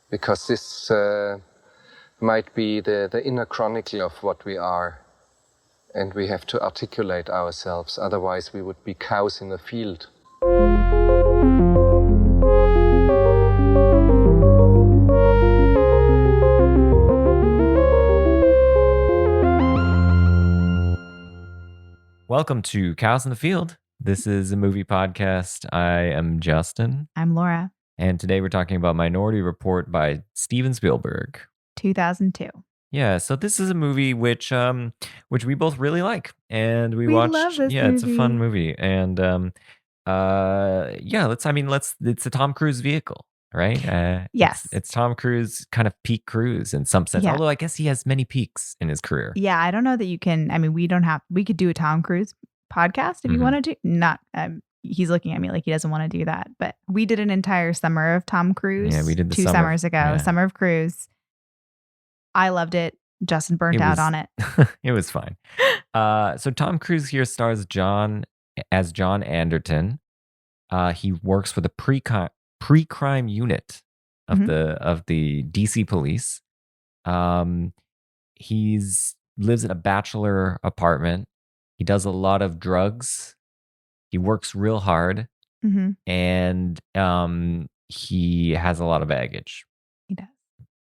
because this might be the inner chronicle of what we are. And we have to articulate ourselves, otherwise we would be cows in a field. Welcome to Cows in the Field. This is a movie podcast. I am Justin. I'm Laura. And today we're talking about Minority Report by Steven Spielberg. 2002. Yeah, so this is a movie which we both really like, and we watched. Love this movie. It's a fun movie, and it's a Tom Cruise vehicle, right? Yes, it's Tom Cruise kind of peak cruise in some sense. Yeah. Although I guess he has many peaks in his career. Yeah, I don't know that you can. I mean, we could do a Tom Cruise podcast if you wanted to. Not. He's looking at me like he doesn't want to do that, but we did an entire summer of Tom Cruise. Yeah, we did two summers ago. Yeah. Summer of Cruise. I loved it. Justin burnt out on it. It was fine. So Tom Cruise here stars John Anderton. He works for the pre-crime unit of the DC police. He's lives in a bachelor apartment. He does a lot of drugs. He works real hard, and he has a lot of baggage. He does.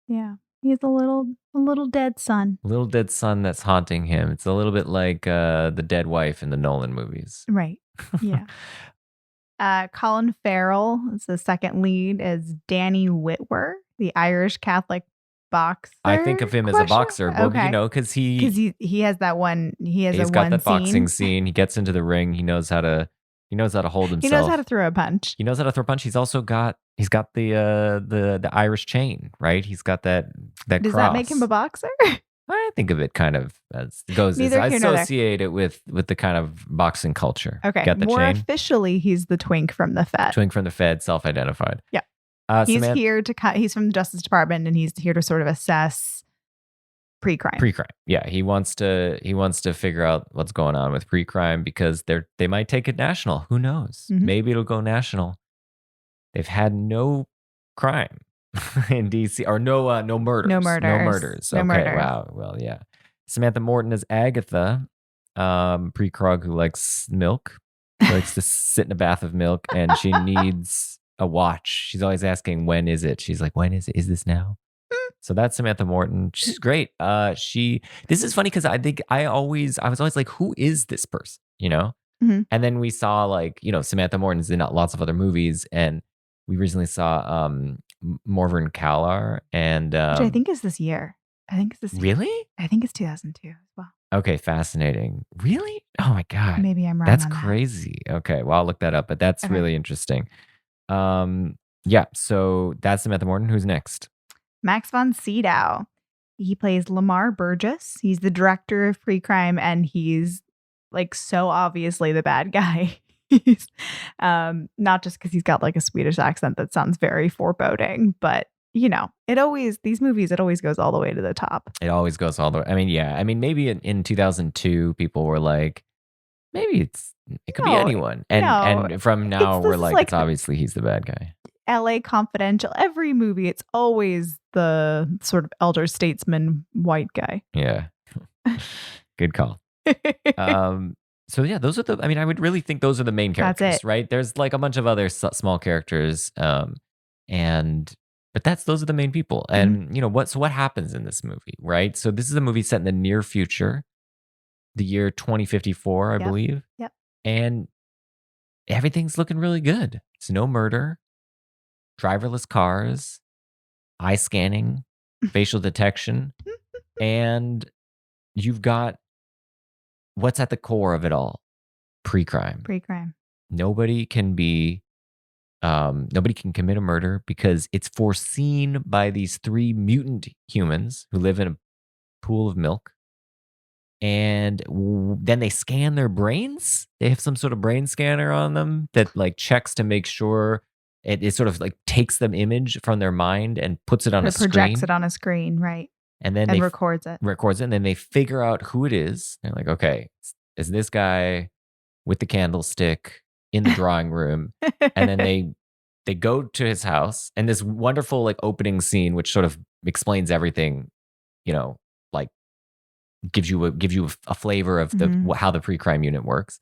Yeah. He has a little dead son. A little dead son that's haunting him. It's a little bit like the dead wife in the Nolan movies. Right. Yeah. Colin Farrell is the second lead as Danny Whitwer, the Irish Catholic boxer. I think of him as a boxer, but because he has that one. He's got that boxing scene. He gets into the ring. He knows how to hold himself. He knows how to throw a punch. He's also got the Irish chain, right? He's got that Does cross. that make him a boxer? I think of it kind of as goes. I associate it with the kind of boxing culture. Okay. Got the More chain? Officially, he's the twink from the Fed. Twink from the Fed, self-identified. Yeah. He's here to he's from the Justice Department, and he's here to sort of assess pre-crime. Yeah, he wants to figure out what's going on with pre-crime because they might take it national. Who knows? Maybe it'll go national. They've had no crime in DC, or no murders. No murders. Okay, wow. Well, yeah. Samantha Morton is Agatha, pre-crog who likes milk. She likes to sit in a bath of milk, and she needs a watch. She's always asking, when is it? She's like, when is it? Is this now? So that's Samantha Morton. She's great. This is funny because I was always like, who is this person? And then we saw Samantha Morton's in lots of other movies, and we recently saw Morven Callar, and which I think is this year. Really? I think it's 2002 as well. Okay, fascinating. Really? Oh my God. Maybe I'm wrong. That's on crazy. Okay, well, I'll look that up, but that's really interesting. Yeah, so that's Samantha Morton. Who's next? Max von Sydow. He plays Lamar Burgess. He's the director of pre-crime, and he's so obviously the bad guy. He's not just because he's got a Swedish accent that sounds very foreboding, but these movies, it always goes all the way to the top. It always goes all the way. I mean, yeah. I mean, maybe in 2002, people were like, maybe it could be anyone. And from now, we're like, it's obviously he's the bad guy. LA Confidential, every movie, it's always the sort of elder statesman white guy. Yeah. Good call. So yeah, those are I would really think those are the main characters, right? There's a bunch of other small characters, but those are the main people. And what happens in this movie, right? So this is a movie set in the near future, the year 2054, I believe. Yep. And everything's looking really good. It's no murder, driverless cars, eye scanning, facial detection, and you've got what's at the core of it all? Pre-crime. Nobody can commit a murder because it's foreseen by these three mutant humans who live in a pool of milk. And then they scan their brains. They have some sort of brain scanner on them that checks to make sure it sort of takes them image from their mind and puts it on a screen. Projects it on a screen, right. And then records it. And then they figure out who it is. They're like, okay, is this guy with the candlestick in the drawing room? And then they they go to his house, and this wonderful like opening scene, which sort of explains everything, like gives you a flavor of how the pre-crime unit works.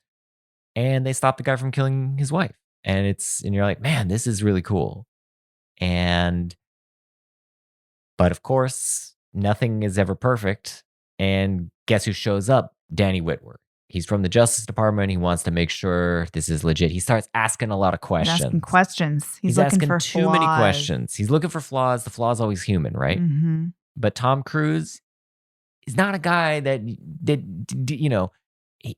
And they stop the guy from killing his wife. And you're like, man, this is really cool. But of course, nothing is ever perfect. And guess who shows up? Danny Whitworth. He's from the Justice Department. He wants to make sure this is legit. He starts asking a lot of questions. He's asking questions. He's looking asking for too many questions. He's looking for flaws. The flaw's always human, right? Mm-hmm. But Tom Cruise is not a guy that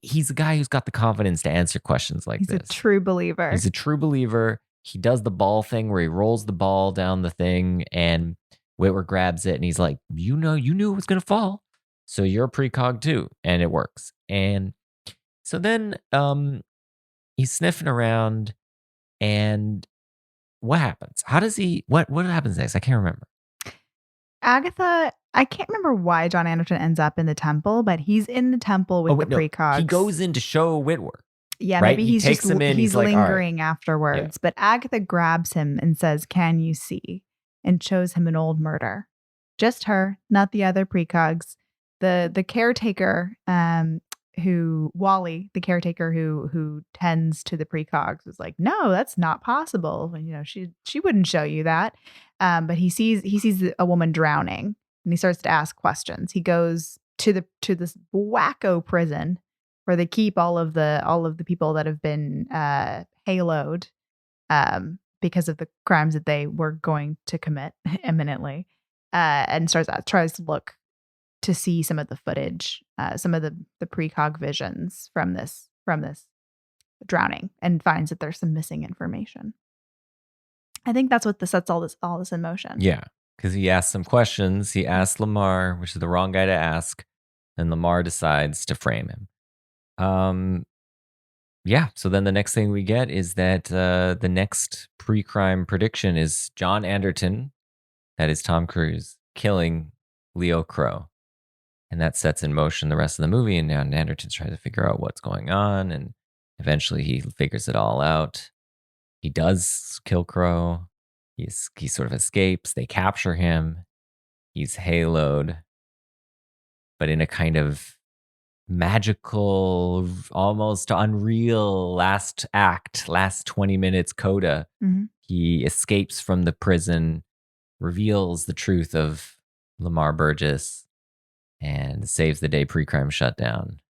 he's a guy who's got the confidence to answer questions like this. He's a true believer. He's a true believer. He does the ball thing where he rolls the ball down the thing and Whitworth grabs it and he's like, you knew it was going to fall. So you're a precog too. And it works. And so then he's sniffing around and what happens? What happens next? I can't remember. Agatha, I can't remember why John Anderton ends up in the temple, but he's in the temple with the precogs. He goes in to show Whitworth. Yeah, right? Maybe he takes him in. He's like, lingering right. afterwards. Yeah. But Agatha grabs him and says, "Can you see?" and shows him an old murder. Just her, not the other precogs. The caretaker, Wally, the caretaker who tends to the precogs, was like, "No, that's not possible. And, she wouldn't show you that." But he sees a woman drowning, and he starts to ask questions. He goes to this wacko prison where they keep all of the people that have been haloed because of the crimes that they were going to commit imminently, and tries to look to see some of the footage, some of the precog visions from this drowning, and finds that there's some missing information. I think that's what sets all this in motion. Yeah, because he asks some questions. He asks Lamar, which is the wrong guy to ask, and Lamar decides to frame him. Yeah. So then the next thing we get is that the next pre-crime prediction is John Anderton, that is Tom Cruise, killing Leo Crow. And that sets in motion the rest of the movie. And now Anderton's trying to figure out what's going on. And eventually he figures it all out. He does kill Crow. He sort of escapes. They capture him. He's haloed, but in a kind of magical, almost unreal last 20 minutes coda. Mm-hmm. He escapes from the prison, reveals the truth of Lamar Burgess, and saves the day pre-crime shutdown.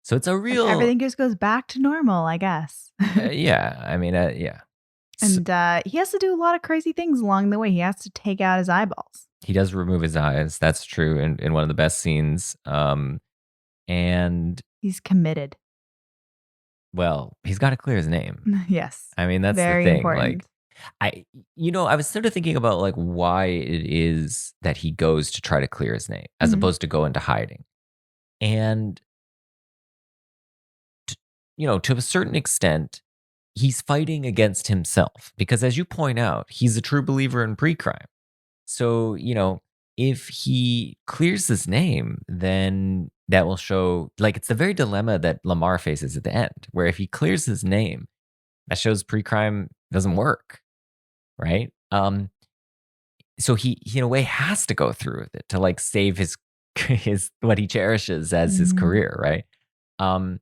So it's a real... Everything just goes back to normal, I guess. Yeah. I mean, yeah. And he has to do a lot of crazy things along the way. He has to take out his eyeballs. He does remove his eyes. That's true. In one of the best scenes. And... he's committed. Well, he's got to clear his name. Yes. I mean, that's very the thing. Important. Like, I was sort of thinking about like why it is that he goes to try to clear his name as opposed to go into hiding. And, to a certain extent, he's fighting against himself because, as you point out, he's a true believer in pre-crime. So, if he clears his name, then that will show, like, it's the very dilemma that Lamar faces at the end, where if he clears his name, that shows pre-crime doesn't work, right? So he in a way has to go through with it to like save his what he cherishes as his career, right? And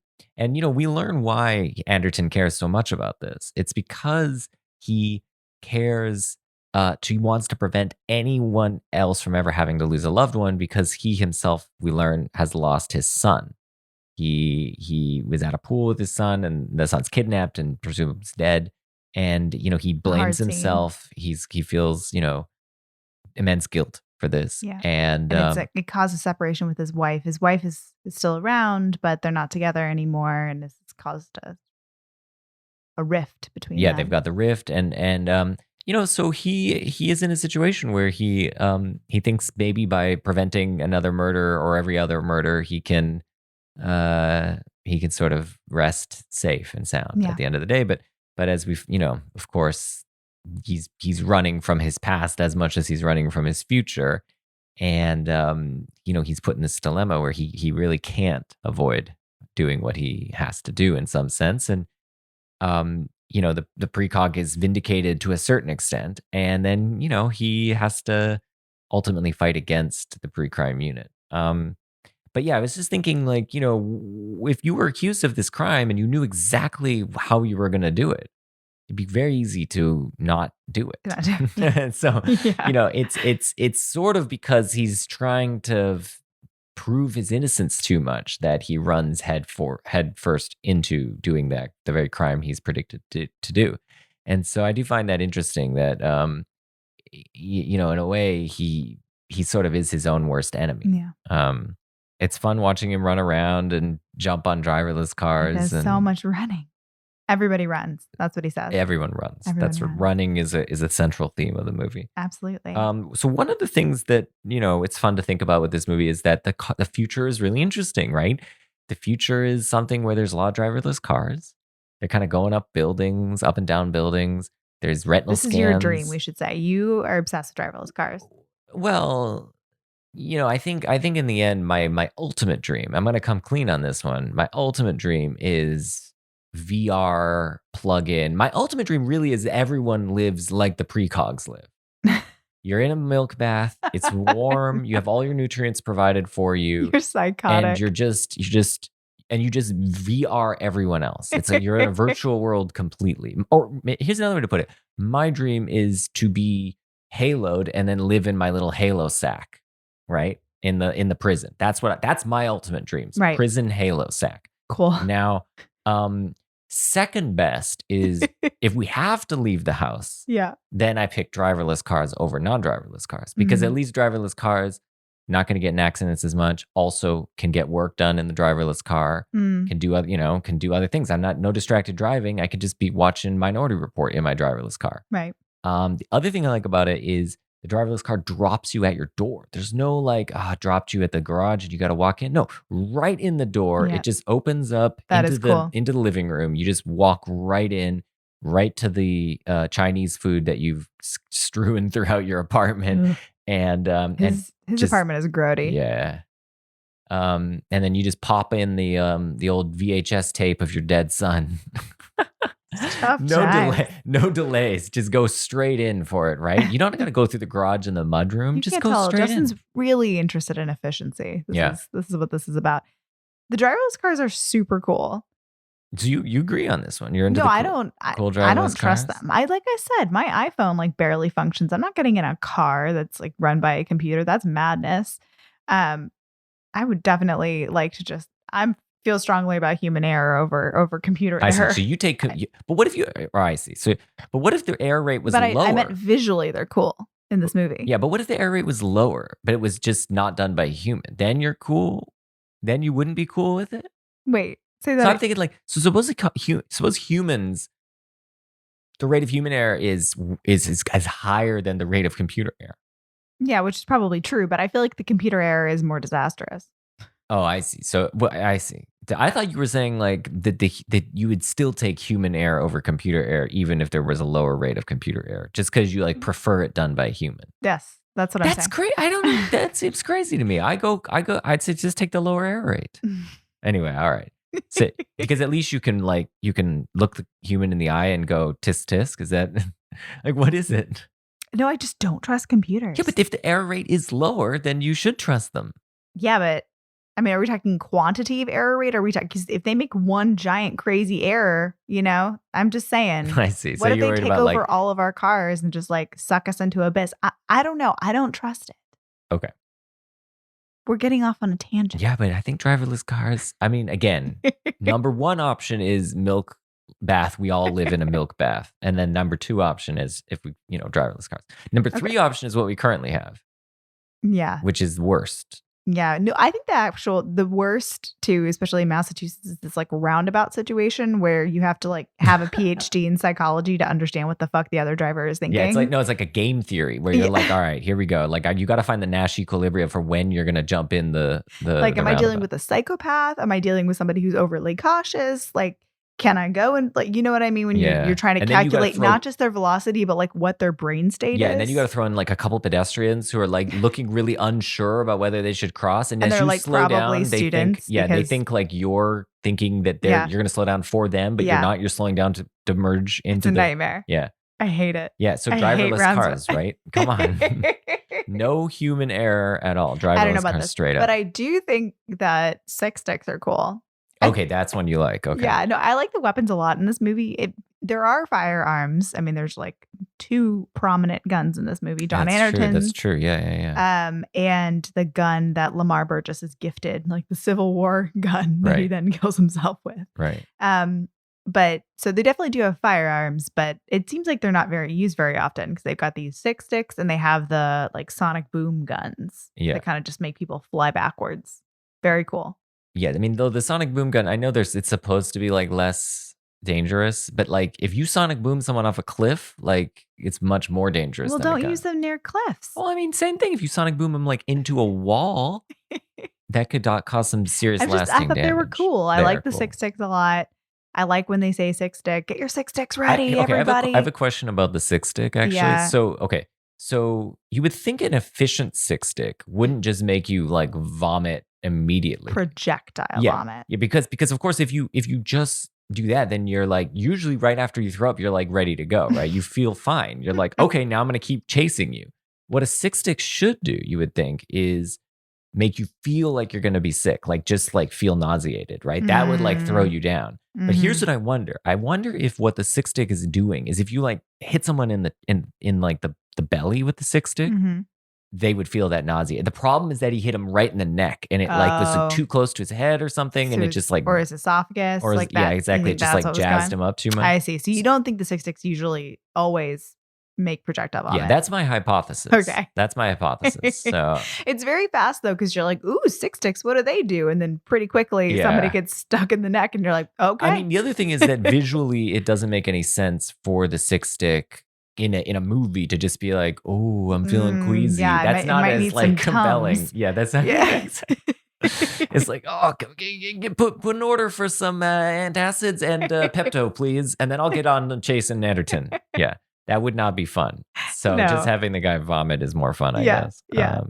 we learn why Anderton cares so much about this. It's because he cares. He wants to prevent anyone else from ever having to lose a loved one, because he himself, we learn, has lost his son. He was at a pool with his son, and the son's kidnapped and presumed dead. And he blames himself. He feels immense guilt for this. Yeah. And it causes separation with his wife. His wife is still around, but they're not together anymore, and it's caused a rift between them. They've got the rift, and so he is in a situation where he thinks maybe by preventing another murder or every other murder, he can sort of rest safe and sound at the end of the day. But as we've, of course, he's running from his past as much as he's running from his future. And, he's put in this dilemma where he really can't avoid doing what he has to do in some sense. And, the precog is vindicated to a certain extent, and then he has to ultimately fight against the pre-crime unit. But yeah, I was just thinking, like, if you were accused of this crime and you knew exactly how you were going to do it, it'd be very easy to not do it. So Yeah. it's sort of because he's trying to prove his innocence too much that he runs head first into doing the very crime he's predicted to do. And so I do find that interesting that in a way he sort of is his own worst enemy. Yeah. It's fun watching him run around and jump on driverless cars. There's so much running. Everybody runs. That's what he says. Everyone runs. Everyone runs. Running is a central theme of the movie. Absolutely. So one of the things that it's fun to think about with this movie is that the future is really interesting, right? The future is something where there's a lot of driverless cars. They're kind of going up and down buildings. There's retinal scans. This is your dream, we should say. You are obsessed with driverless cars. Well, I think in the end, my ultimate dream, I'm going to come clean on this one. My ultimate dream is VR plug-in. My ultimate dream really is everyone lives like the precogs live. You're in a milk bath. It's warm. You have all your nutrients provided for you. You're psychotic. And you just VR everyone else. It's like you're in a virtual world completely. Or here's another way to put it. My dream is to be haloed and then live in my little halo sack. Right? In the prison. That's my ultimate dreams. Right. Prison halo sack. Cool. Now, second best is if we have to leave the house, then I pick driverless cars over non-driverless cars. Because at least driverless cars, not going to get in accidents as much, also can get work done in the driverless car, can do other things. I'm not no distracted driving. I could just be watching Minority Report in my driverless car. Right. The other thing I like about it is the driverless car drops you at your door. There's no like, dropped you at the garage and you got to walk in. No, right in the door. Yeah. It just opens up into the living room. You just walk right in, right to the Chinese food that you've strewn throughout your apartment. And his apartment is grody. Yeah. And then you just pop in the old VHS tape of your dead son. No delays. Just go straight in for it, right? You don't got to go through the garage and the mudroom. Just go straight Justin's in. really interested in efficiency. This is what this is about. The driverless cars are super cool. Do you agree on this one? You're into I don't trust them. Like I said, my iPhone like barely functions. I'm not getting in a car that's like run by a computer. That's madness. I would definitely like to just feel strongly about human error over computer error. I see. So you take, but what if you? I see. So, but what if the error rate was lower? I meant visually, they're cool in this movie. Yeah, but what if the error rate was lower, but it was just not done by a human? Then you're cool. Then you wouldn't be cool with it. Wait, say that. So I'm thinking like, suppose humans, the rate of human error is as higher than the rate of computer error. Yeah, which is probably true, but I feel like the computer error is more disastrous. Oh, I see. So I see. I thought you were saying like that you would still take human error over computer error, even if there was a lower rate of computer error, just because you like prefer it done by a human. Yes, that's what I'm saying. That's great. I don't know. That seems crazy to me. I'd say just take the lower error rate. Anyway, all right. So, because at least you can look the human in the eye and go tisk tisk. Is that like what is it? No, I just don't trust computers. Yeah, but if the error rate is lower, then you should trust them. Yeah, but I mean, are we talking quantity of error rate? Or are we talking, because if they make one giant crazy error, I'm just saying. I see. So what if you're they take over all of our cars and just like suck us into abyss? I don't know. I don't trust it. Okay. We're getting off on a tangent. Yeah, but I think driverless cars, I mean, again, number one option is milk bath. We all live in a milk bath. And then number two option is if we, driverless cars. Number three option is what we currently have. Yeah. Which is worst. Yeah, no, I think the worst too, especially in Massachusetts, is this like roundabout situation where you have to like have a PhD in psychology to understand what the fuck the other driver is thinking. Yeah, it's like a game theory where you're like, all right, here we go. Like you got to find the Nash equilibrium for when you're going to jump in the like, am I dealing roundabout. with a psychopath? Am I dealing with somebody who's overly cautious? Like, can I go? And like, you know what I mean? When you're trying to And then you gotta calculate not just their velocity, but like what their brain state is. And then you got to throw in like a couple pedestrians who are like looking really unsure about whether they should cross. And as they're you like slow down, they think, students they think like you're thinking that you're going to slow down for them, but you're not. You're slowing down to merge into it's a nightmare. Yeah. I hate it. Yeah. So driverless cars, right? Come on. No human error at all. Driverless cars straight up. But I do think that six sticks are cool. Okay, that's one you like. Okay. Yeah, no, I like the weapons a lot in this movie. There are firearms. I mean, there's like 2 prominent guns in this movie. John Anderton. That's true. Yeah. And the gun that Lamar Burgess is gifted, like the Civil War gun that he then kills himself with. Right. But so they definitely do have firearms, but it seems like they're not used very often because they've got these six sticks and they have the like sonic boom guns that kind of just make people fly backwards. Very cool. Yeah, I mean, though the sonic boom gun, I know it's supposed to be like less dangerous, but like if you sonic boom someone off a cliff, like it's much more dangerous. Well, don't use them near cliffs. Well, I mean, same thing. If you sonic boom them like into a wall, that could cause some serious lasting damage. I thought they were cool. I like the six sticks a lot. I like when they say six stick. Get your six sticks ready, everybody. I have a question about the six stick, actually. Yeah. So you would think an efficient six stick wouldn't just make you like vomit immediately. Projectile vomit. Yeah, because of course if you just do that, then you're like usually right after you throw up, you're like ready to go, right? You feel fine. You're like, okay, now I'm gonna keep chasing you. What a six stick should do, you would think, is make you feel like you're gonna be sick, like just like feel nauseated, right? That would like throw you down. But here's what I wonder. I wonder if what the six stick is doing is if you like hit someone in like the belly with the six stick, they would feel that nausea. The problem is that he hit him right in the neck and it like was like, too close to his head or something. So and it just like, or his esophagus. Or like that. Yeah, exactly. It just like jazzed him up too much. I see. So you don't think the six sticks usually always make projectile vomit? Yeah, that's my hypothesis. Okay. That's my hypothesis. So it's very fast though, because you're like, ooh, six sticks, what do they do? And then pretty quickly somebody gets stuck in the neck and you're like, okay. I mean, the other thing is that visually it doesn't make any sense for the six stick in a movie to just be like, oh, I'm feeling queasy. Yeah, that's not as like compelling. Tums. Yeah, that's not. Yeah. It's like, oh, put an order for some antacids and Pepto, please, and then I'll get on chasing Anderton. Yeah, that would not be fun. So just having the guy vomit is more fun, I guess. Yeah.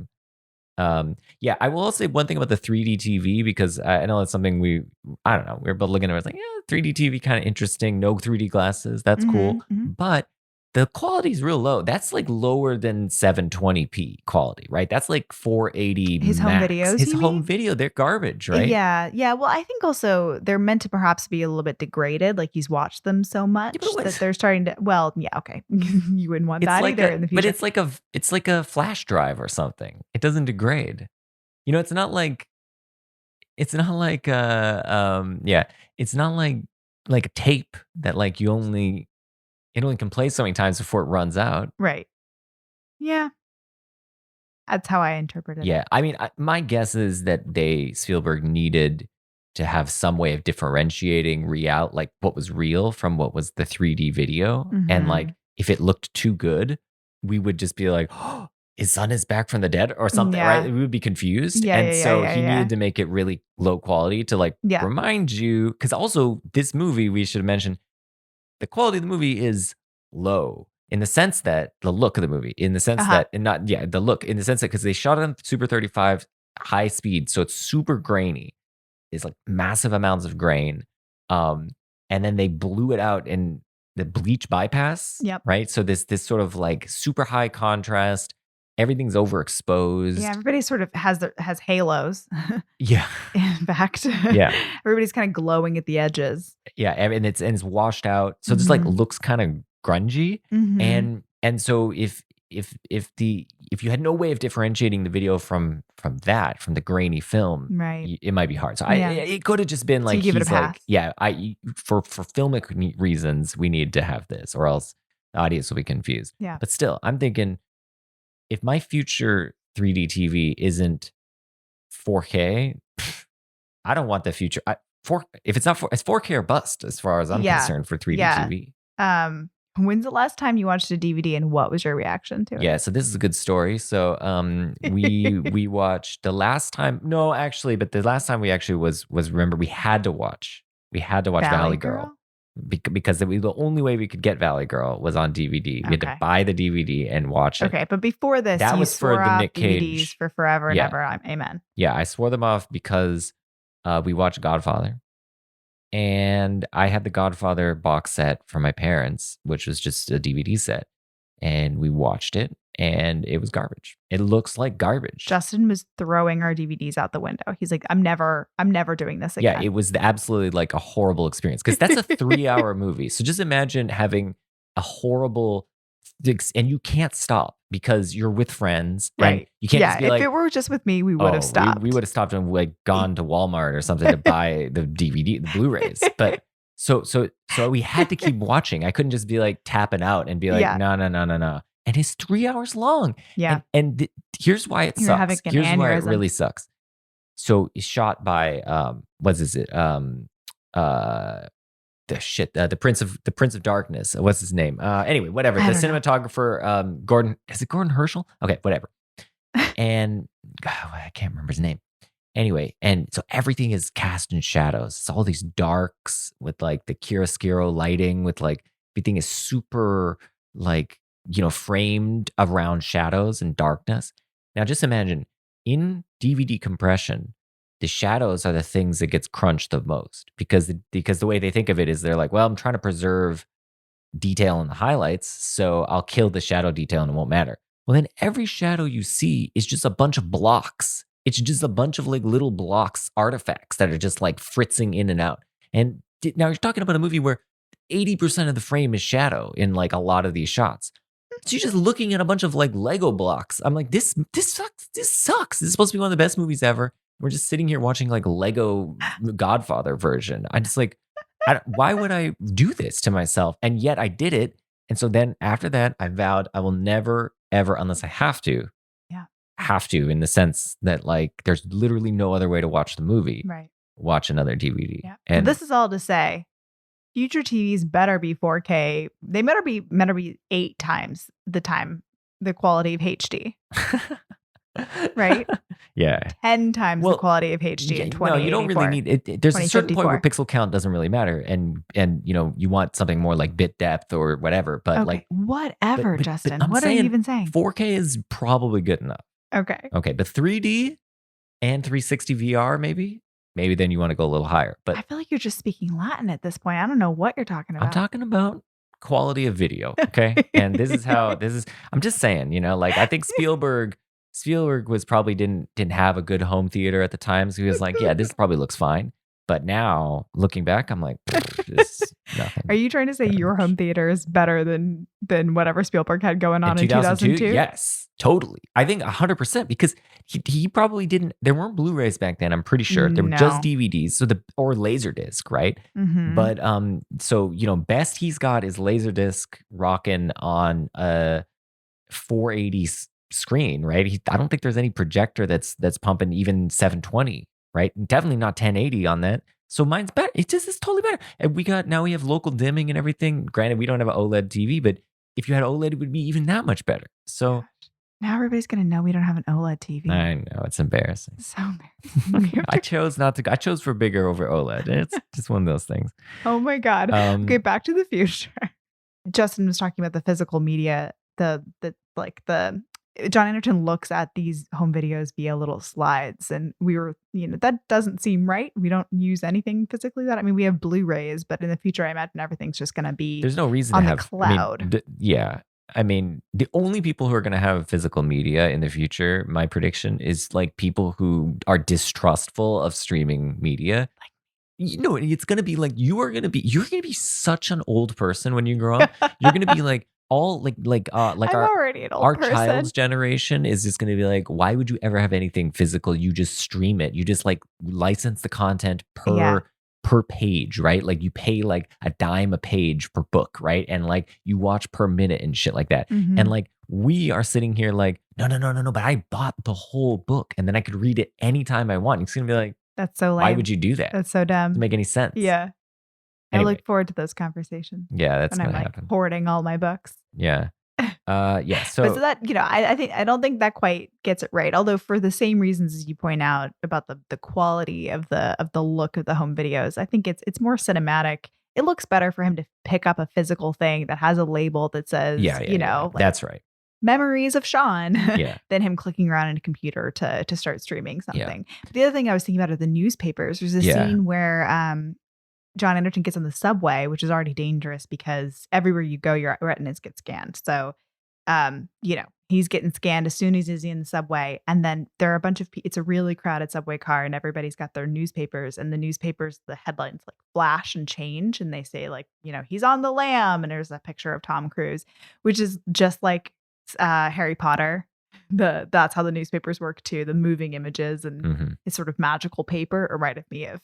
I will also say one thing about the 3D TV, because I know it's something I don't know, we're both looking at it, it's like, 3D TV kind of interesting. No 3D glasses, that's cool, but the quality is real low. That's like lower than 720p quality, right? That's like 480 His max. home videos. His home video, they're garbage, right? Yeah. Well, I think also they're meant to perhaps be a little bit degraded. Like he's watched them so much that they're starting to. Well, yeah, okay. You wouldn't want that either in the future. But it's like a flash drive or something. It doesn't degrade. You know, it's not like it's not like a tape that like it only can play so many times before it runs out. Right. Yeah. That's how I interpreted it. Yeah. I mean, my guess is that Spielberg needed to have some way of differentiating like what was real from what was the 3D video. And like, if it looked too good, we would just be like, oh, his son is back from the dead or something, right? We would be confused. He needed to make it really low quality to like remind you. Because also this movie, we should mention, the quality of the movie is low in the sense that the look of the movie, in the sense that, and not, the look, in the sense that because they shot it on Super 35 high speed, so it's super grainy. It's like massive amounts of grain. And then they blew it out in the bleach bypass, right? So this sort of like super high contrast. Everything's overexposed. Yeah, everybody sort of has halos. Yeah. In fact. Yeah. Everybody's kind of glowing at the edges. Yeah, and it's washed out. So this like looks kind of grungy. And so if you had no way of differentiating the video from the grainy film, right, it might be hard. So it could have just been like, give it a pass. For filmic reasons, we need to have this, or else the audience will be confused. Yeah. But still, I'm thinking, if my future 3D TV isn't 4K, I don't want the future. If it's not it's 4K or bust, as far as I'm concerned, for 3D TV. When's the last time you watched a DVD, and what was your reaction to it? Yeah, so this is a good story. So we watched the last time. No, actually, but the last time we actually was remember we had to watch Valley Girl. because the only way we could get Valley Girl was on DVD. We had to Okay. buy the DVD and watch it. Okay, but before this, That you was for swore the off Nick DVDs Cage. for forever and Yeah. ever. Amen. Yeah, I swore them off because we watched Godfather. And I had the Godfather box set from my parents, which was just a DVD set. And we watched it, and it was garbage. It looks like garbage. Justin was throwing our DVDs out the window. He's like, I'm never doing this again. Yeah, it was absolutely like a horrible experience because that's a 3-hour movie. So just imagine having a horrible, and you can't stop because you're with friends. Right. And you can't just be if like, it were just with me, we would have stopped. We would have stopped and like gone to Walmart or something to buy the DVD, the Blu-rays. But so we had to keep watching. I couldn't just be like tapping out and be like, Yeah. no. And it's 3 hours long. Yeah. And here's why it You're sucks. having an Here's why it aneurysm. really sucks. So it's shot by the Prince of Darkness. What's his name? Anyway, whatever. I The don't know. cinematographer, Gordon. Is it Gordon Herschel? Okay, whatever. And I can't remember his name. Anyway, and so everything is cast in shadows. It's all these darks with like the chiaroscuro lighting, with like everything is super like, framed around shadows and darkness. Now just imagine in DVD compression, the shadows are the things that gets crunched the most because the way they think of it is they're like, well, I'm trying to preserve detail in the highlights, so I'll kill the shadow detail and it won't matter. Well, then every shadow you see is just a bunch of blocks. It's just a bunch of like little blocks, artifacts that are just like fritzing in and out. And now you're talking about a movie where 80% of the frame is shadow in like a lot of these shots. So you're just looking at a bunch of like Lego blocks. I'm like, this sucks. This sucks. This is supposed to be one of the best movies ever. We're just sitting here watching like Lego Godfather version. I just like, why would I do this to myself? And yet I did it. And so then after that, I vowed I will never, ever, unless I have to, in the sense that like there's literally no other way to watch the movie, Right. watch another DVD. Yeah. And So this is all to say, future TVs better be 4K. They better be 8 times the quality of HD. Right? Yeah. 10 times the quality of HD in 2084. No, you don't really need it. There's a certain point where 2054. pixel count doesn't really matter, and you want something more like bit depth or whatever. But Okay, like whatever, but Justin. I'm What are you saying even saying? 4K is probably good enough. Okay. Okay, but 3D and 360 VR maybe then you want to go a little higher. But I feel like you're just speaking Latin at this point. I don't know what you're talking about. I'm talking about quality of video, okay? And I'm just saying, like I think Spielberg was probably didn't have a good home theater at the time, so he was like, yeah, this probably looks fine. But now looking back, I'm like, this is nothing. Are you trying to say your home theater is better than whatever Spielberg had going on in 2002? 2002? Yes, totally. I think 100% because he probably didn't. There weren't Blu-rays back then. I'm pretty sure there were just DVDs, or Laserdisc, right? Mm-hmm. But so best he's got is Laserdisc rocking on a 480 screen, right? I don't think there's any projector that's pumping even 720. Right? Definitely not 1080 on that. So mine's better. It's totally better. And we have local dimming and everything. Granted, we don't have an OLED TV, but if you had OLED, it would be even that much better. So now everybody's going to know we don't have an OLED TV. I know, it's embarrassing. So embarrassing. I chose for bigger over OLED. It's just one of those things. Oh my God. Okay, Back to the Future. Justin was talking about the physical media, John Anderton looks at these home videos via little slides, and we were, that doesn't seem right. We don't use anything physically we have Blu-rays, but in the future, I imagine everything's just going to be there's no reason on to the have cloud. The only people who are going to have physical media in the future, my prediction is like people who are distrustful of streaming media. It's going to be like you're going to be such an old person when you grow up. You're going to be like all like I'm already an old our person. child's generation is just going to be like, why would you ever have anything physical? You just stream it. You just like license the content per page, right? Like you pay like $0.10 a page per book, right? And like you watch per minute and shit like that. Mm-hmm. And like we are sitting here like, no, but I bought the whole book and then I could read it anytime I want. It's going to be like, that's so lame. Why would you do that? That's so dumb. Doesn't make any sense. Yeah. Anyway. I look forward to those conversations. Yeah, that's when going to I'm happen. Hoarding all my books. Yeah. Yeah. So, but so that, I don't think that quite gets it right. Although for the same reasons as you point out about the quality of the look of the home videos, I think it's more cinematic it looks better for him to pick up a physical thing that has a label that says, like, that's right. memories of Sean Yeah. than him clicking around in a computer to start streaming something. But the other thing I was thinking about are the newspapers. There's a scene where John Anderton gets on the subway, which is already dangerous because everywhere you go, your retinas get scanned. So, he's getting scanned as soon as he's in the subway. And then there are a bunch of it's a really crowded subway car and everybody's got their newspapers, and the newspapers, the headlines like flash and change. And they say like, he's on the lam. And there's a picture of Tom Cruise, which is just like Harry Potter. That's how the newspapers work too. The moving images and it's sort of magical paper reminded me of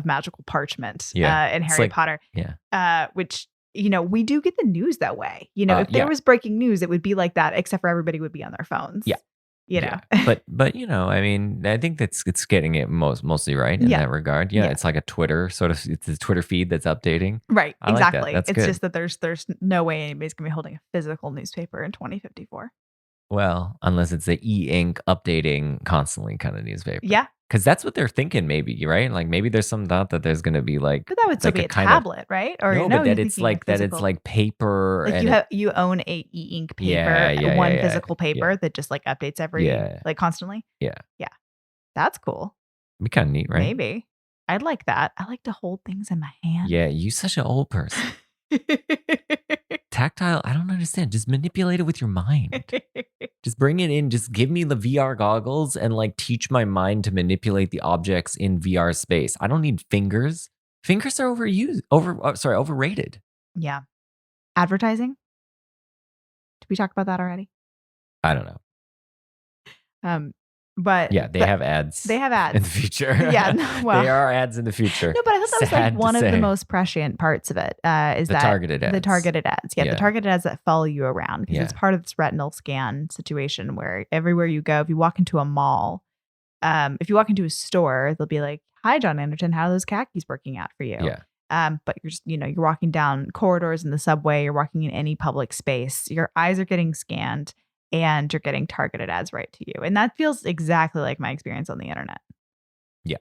magical parchment in Harry Potter. Yeah. Which, we do get the news that way. If there was breaking news, it would be like that, except for everybody would be on their phones. Yeah. Yeah. But I mean, I think it's getting it mostly right in that regard. Yeah. It's like a Twitter it's a Twitter feed that's updating. Right. I exactly. Like that. That's it's good. just that there's no way anybody's gonna be holding a physical newspaper in 2054. Well, unless it's the e-ink updating constantly kind of newspaper. Yeah. Because that's what they're thinking, maybe, right? Like maybe there's some thought that there's going to be like, but that would still be a tablet, right? Or no, but that it's like paper. Like and you own a e-ink paper, one physical paper that just like updates every like constantly. Yeah. That's cool. Be kind of neat, right? Maybe I'd like that. I like to hold things in my hand. Yeah, you such an old person. Tactile, I don't understand. Just manipulate it with your mind. Just bring it in. Just give me the VR goggles and like teach my mind to manipulate the objects in VR space. I don't need fingers. Fingers are overrated. Yeah. Advertising? Did we talk about that already? I don't know. But yeah, they have ads. They have ads in the future. Yeah, well, they are ads in the future. No, but I thought that was like one of the most prescient parts of it. Is the targeted ads. The targeted ads. Yeah, the targeted ads that follow you around because it's part of this retinal scan situation where everywhere you go, if you walk into a mall, if you walk into a store, they'll be like, "Hi, John Anderton, how are those khakis working out for you?" Yeah. But you're just, you're walking down corridors in the subway, you're walking in any public space, your eyes are getting scanned. And you're getting targeted ads right to you. And that feels exactly like my experience on the internet. Yeah.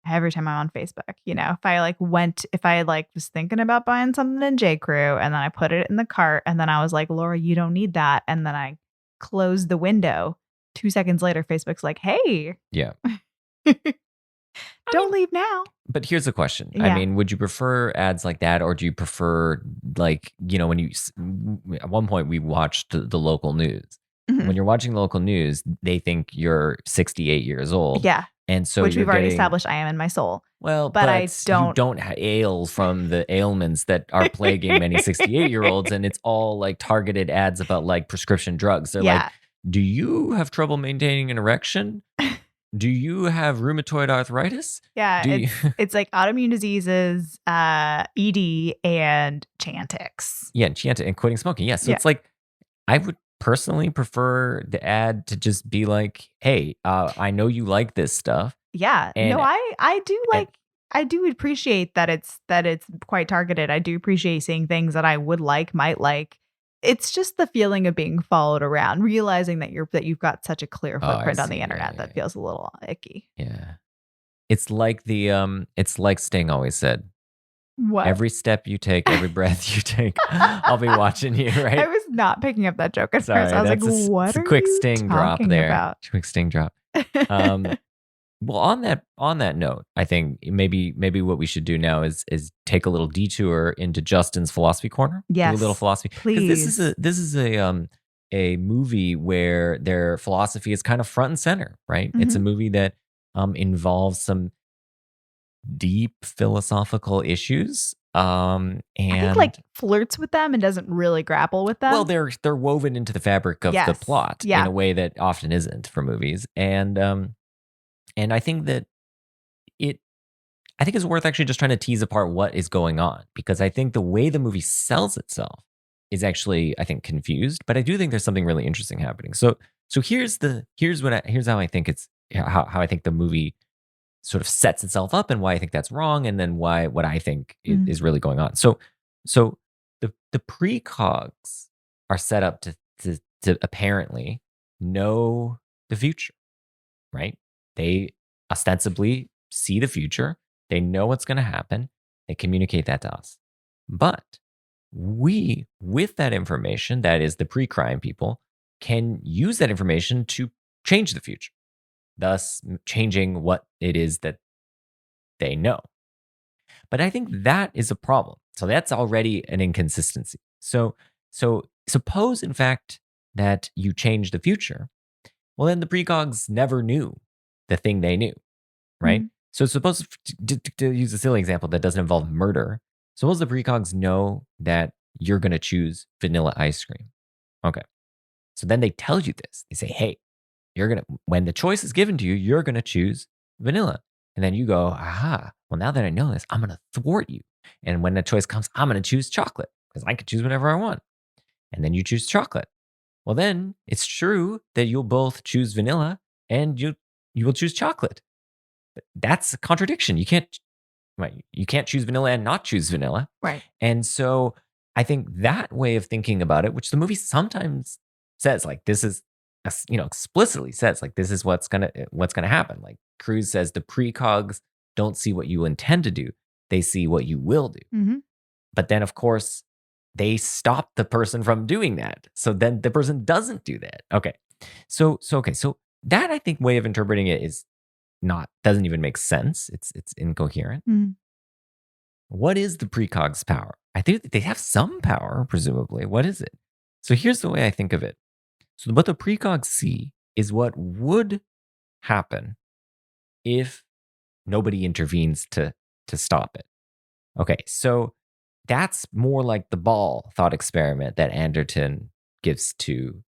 Every time I'm on Facebook, if I was thinking about buying something in J.Crew and then I put it in the cart and then I was like, Laura, you don't need that. And then I closed the window. 2 seconds later, Facebook's like, hey. Yeah. Don't leave now. But here's the question. Yeah. I mean, would you prefer ads like that, or do you prefer when you at one point we watched the local news. Mm-hmm. When you're watching local news, they think you're 68 years old. Yeah. And so which we've already established I am in my soul. Well, but I don't. You don't ail from the ailments that are plaguing many 68-year-olds, and it's all like targeted ads about like prescription drugs. They're like, do you have trouble maintaining an erection? Do you have rheumatoid arthritis? Yeah, it's like autoimmune diseases, ED, and Chantix. Yeah, Chantix and quitting smoking. Yeah, so it's like I would personally prefer the ad to just be like, hey, I know you like this stuff. Yeah. And, I do like, I do appreciate that it's quite targeted. I do appreciate seeing things that I might like. It's just the feeling of being followed around, realizing that you've got such a clear footprint on the internet that feels a little icky. Yeah. It's like it's like Sting always said. What? Every step you take, every breath you take, I'll be watching you, right? I was not picking up that joke at Sorry, first. I was like, what it's are a quick you sting drop talking there. about? Quick sting drop. Well, on that note, I think maybe what we should do now is take a little detour into Justin's philosophy corner. Yes, do a little philosophy. please. This is a movie where their philosophy is kind of front and center, right? Mm-hmm. It's a movie that involves some deep philosophical issues. And I think flirts with them and doesn't really grapple with them. Well, they're woven into the fabric of the plot in a way that often isn't for movies, and I think that it's worth actually just trying to tease apart what is going on, because I think the way the movie sells itself is actually, I think, confused, but I do think there's something really interesting happening. So here's how I think how I think the movie sort of sets itself up and why I think that's wrong, and then what I think is really going on. So the precogs are set up to apparently know the future, right? They ostensibly see the future. They know what's going to happen. They communicate that to us. But we, with that information, that is the pre-crime people, can use that information to change the future, thus changing what it is that they know. But I think that is a problem. So that's already an inconsistency. So suppose, in fact, that you change the future. Well, then the precogs never knew the thing they knew, right? Mhm. So suppose, to use a silly example that doesn't involve murder, suppose the precogs know that you're going to choose vanilla ice cream. Okay. So then they tell you this. They say, hey, when the choice is given to you, you're going to choose vanilla. And then you go, aha, well, now that I know this, I'm going to thwart you. And when the choice comes, I'm going to choose chocolate because I can choose whatever I want. And then you choose chocolate. Well, then it's true that you'll both choose vanilla and you will choose chocolate. But that's a contradiction. You can't choose vanilla and not choose vanilla. Right. And so I think that way of thinking about it, which the movie sometimes says, like, this is, explicitly says, like, this is what's gonna happen. Like Cruz says, the precogs don't see what you intend to do; they see what you will do. Mm-hmm. But then, of course, they stop the person from doing that. So then the person doesn't do that. Okay. So that, I think, way of interpreting it doesn't even make sense. It's incoherent. Mm-hmm. What is the precog's power? I think they have some power, presumably. What is it? So here's the way I think of it. So what the precogs see is what would happen if nobody intervenes to stop it. Okay, so that's more like the ball thought experiment that Anderton gives to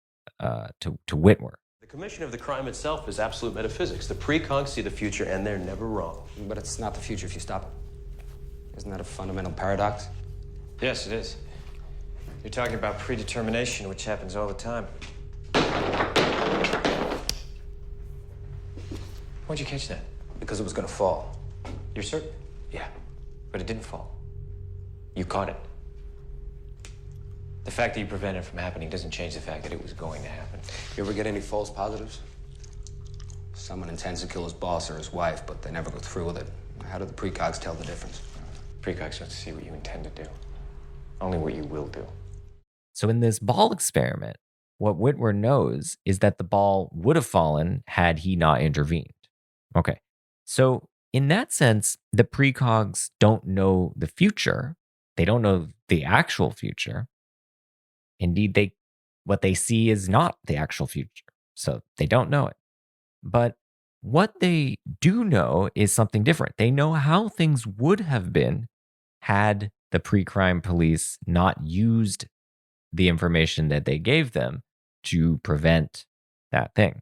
Whitwer. The commission of the crime itself is absolute metaphysics. The precogs see the future, and they're never wrong. But it's not the future if you stop it. Isn't that a fundamental paradox? Yes, it is. You're talking about predetermination, which happens all the time. Why'd you catch that? Because it was gonna fall. You're certain? Yeah. But it didn't fall. You caught it. The fact that you prevented it from happening doesn't change the fact that it was going to happen. You ever get any false positives? Someone intends to kill his boss or his wife, but they never go through with it. How do the precogs tell the difference? Precogs don't see what you intend to do. Only what you will do. So in this ball experiment, what Whitwer knows is that the ball would have fallen had he not intervened. Okay. So in that sense, the precogs don't know the future. They don't know the actual future. Indeed, what they see is not the actual future. So they don't know it. But what they do know is something different. They know how things would have been had the pre-crime police not used the information that they gave them to prevent that thing.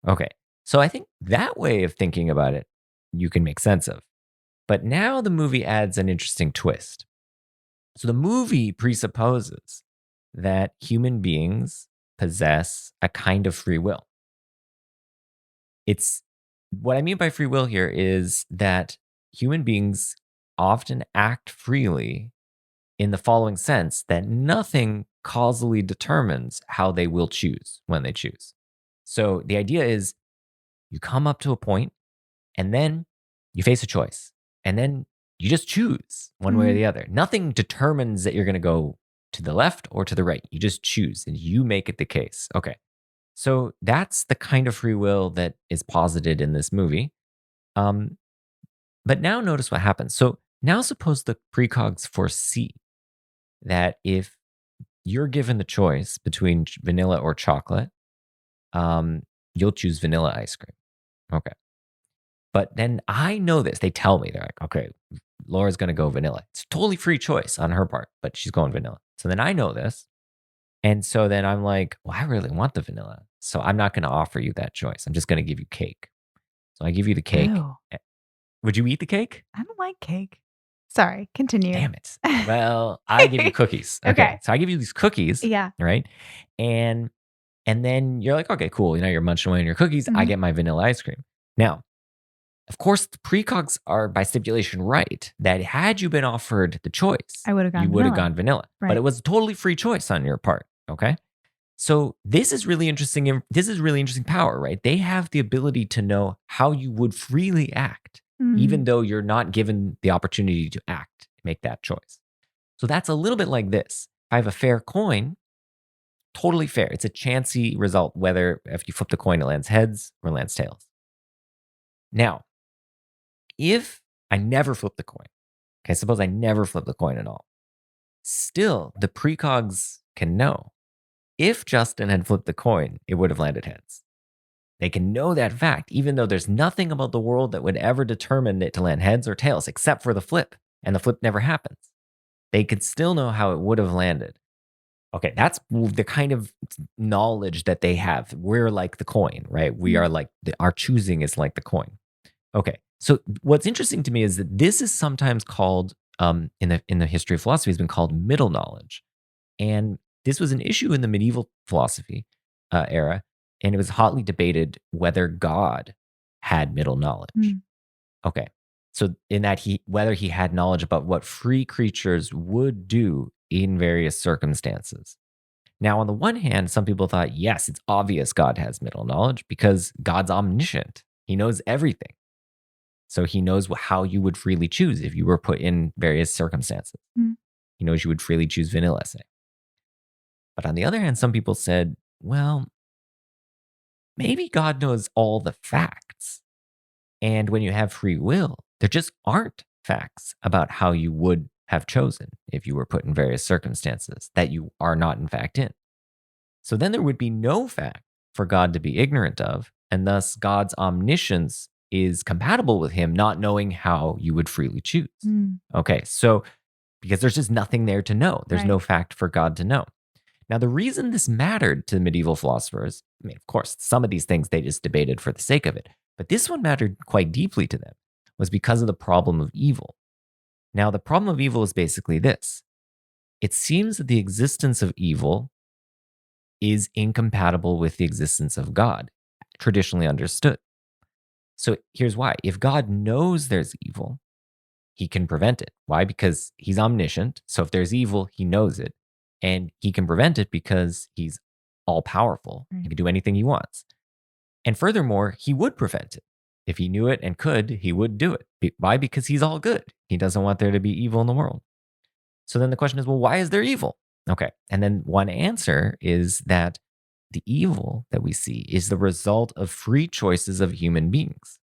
Okay. So I think that way of thinking about it, you can make sense of. But now the movie adds an interesting twist. So the movie presupposes that human beings possess a kind of free will. What I mean by free will here is that human beings often act freely in the following sense, that nothing causally determines how they will choose when they choose. So the idea is you come up to a point and then you face a choice and then you just choose one way or the other. Nothing determines that you're going to go to the left or to the right. You just choose and you make it the case. Okay. So that's the kind of free will that is posited in this movie. But now notice what happens. So now suppose the precogs foresee that if you're given the choice between vanilla or chocolate, you'll choose vanilla ice cream. Okay. But then I know this. They tell me, they're like, okay, Laura's going to go vanilla. It's a totally free choice on her part, but she's going vanilla. So then I know this. And so then I'm like, well, I really want the vanilla. So I'm not going to offer you that choice. I'm just going to give you cake. So I give you the cake. Ew. Would you eat the cake? I don't like cake. Sorry, continue. Damn it. Well, I give you cookies. Okay. So I give you these cookies. Yeah. Right. And then you're like, okay, cool. You're munching away on your cookies. I get my vanilla ice cream. Now, of course, the precogs are by stipulation right that had you been offered the choice, I would have gone you would have gone vanilla. Right. But it was a totally free choice on your part. Okay. So this is really interesting. This is really interesting power, right? They have the ability to know how you would freely act, even though you're not given the opportunity to act, make that choice. So that's a little bit like this. If I have a fair coin, totally fair. It's a chancy result, whether if you flip the coin, it lands heads or lands tails. Now, if I never flip the coin, okay, suppose I never flip the coin at all, still the precogs can know. If Justin had flipped the coin, it would have landed heads. They can know that fact, even though there's nothing about the world that would ever determine it to land heads or tails, except for the flip, and the flip never happens. They could still know how it would have landed. Okay, that's the kind of knowledge that they have. We're like the coin, right? We are like, our choosing is like the coin. Okay, so what's interesting to me is that this is sometimes called, in the history of philosophy, has been called middle knowledge. And this was an issue in the medieval philosophy era, and it was hotly debated whether God had middle knowledge. Okay, so in that whether he had knowledge about what free creatures would do in various circumstances. Now, on the one hand, some people thought, yes, it's obvious God has middle knowledge because God's omniscient. He knows everything. So he knows how you would freely choose if you were put in various circumstances. He knows you would freely choose vanilla, say. But on the other hand, some people said, well, maybe God knows all the facts. And when you have free will, there just aren't facts about how you would have chosen if you were put in various circumstances that you are not in fact in. So then there would be no fact for God to be ignorant of, and thus God's omniscience is compatible with him not knowing how you would freely choose. Okay, so because there's just nothing there to know. There's no fact for God to know. Now, the reason this mattered to medieval philosophers, I mean, of course, some of these things they just debated for the sake of it, but this one mattered quite deeply to them, was because of the problem of evil. Now, the problem of evil is basically this. It seems that the existence of evil is incompatible with the existence of God, traditionally understood. So here's why. If God knows there's evil, he can prevent it. Why? Because he's omniscient. So if there's evil, he knows it. And he can prevent it because he's all powerful. He can do anything he wants. And furthermore, he would prevent it. If he knew it and could, he would do it. Why? Because he's all good. He doesn't want there to be evil in the world. So then the question is, well, why is there evil? Okay. And then one answer is that the evil that we see is the result of free choices of human beings.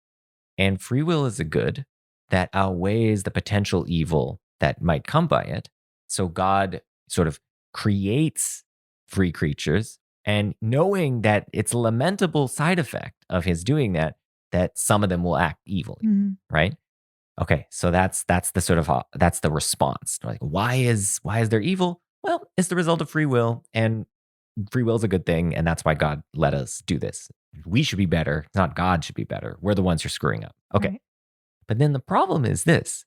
And free will is a good that outweighs the potential evil that might come by it. So God sort of creates free creatures, and knowing that it's a lamentable side effect of his doing that, that some of them will act evilly, right? Okay, so that's the sort of that's the response. Like, why is there evil? Well, it's the result of free will, and free will is a good thing, and that's why God let us do this. We should be better, not God should be better. We're the ones who are screwing up. Okay, right. But then the problem is this.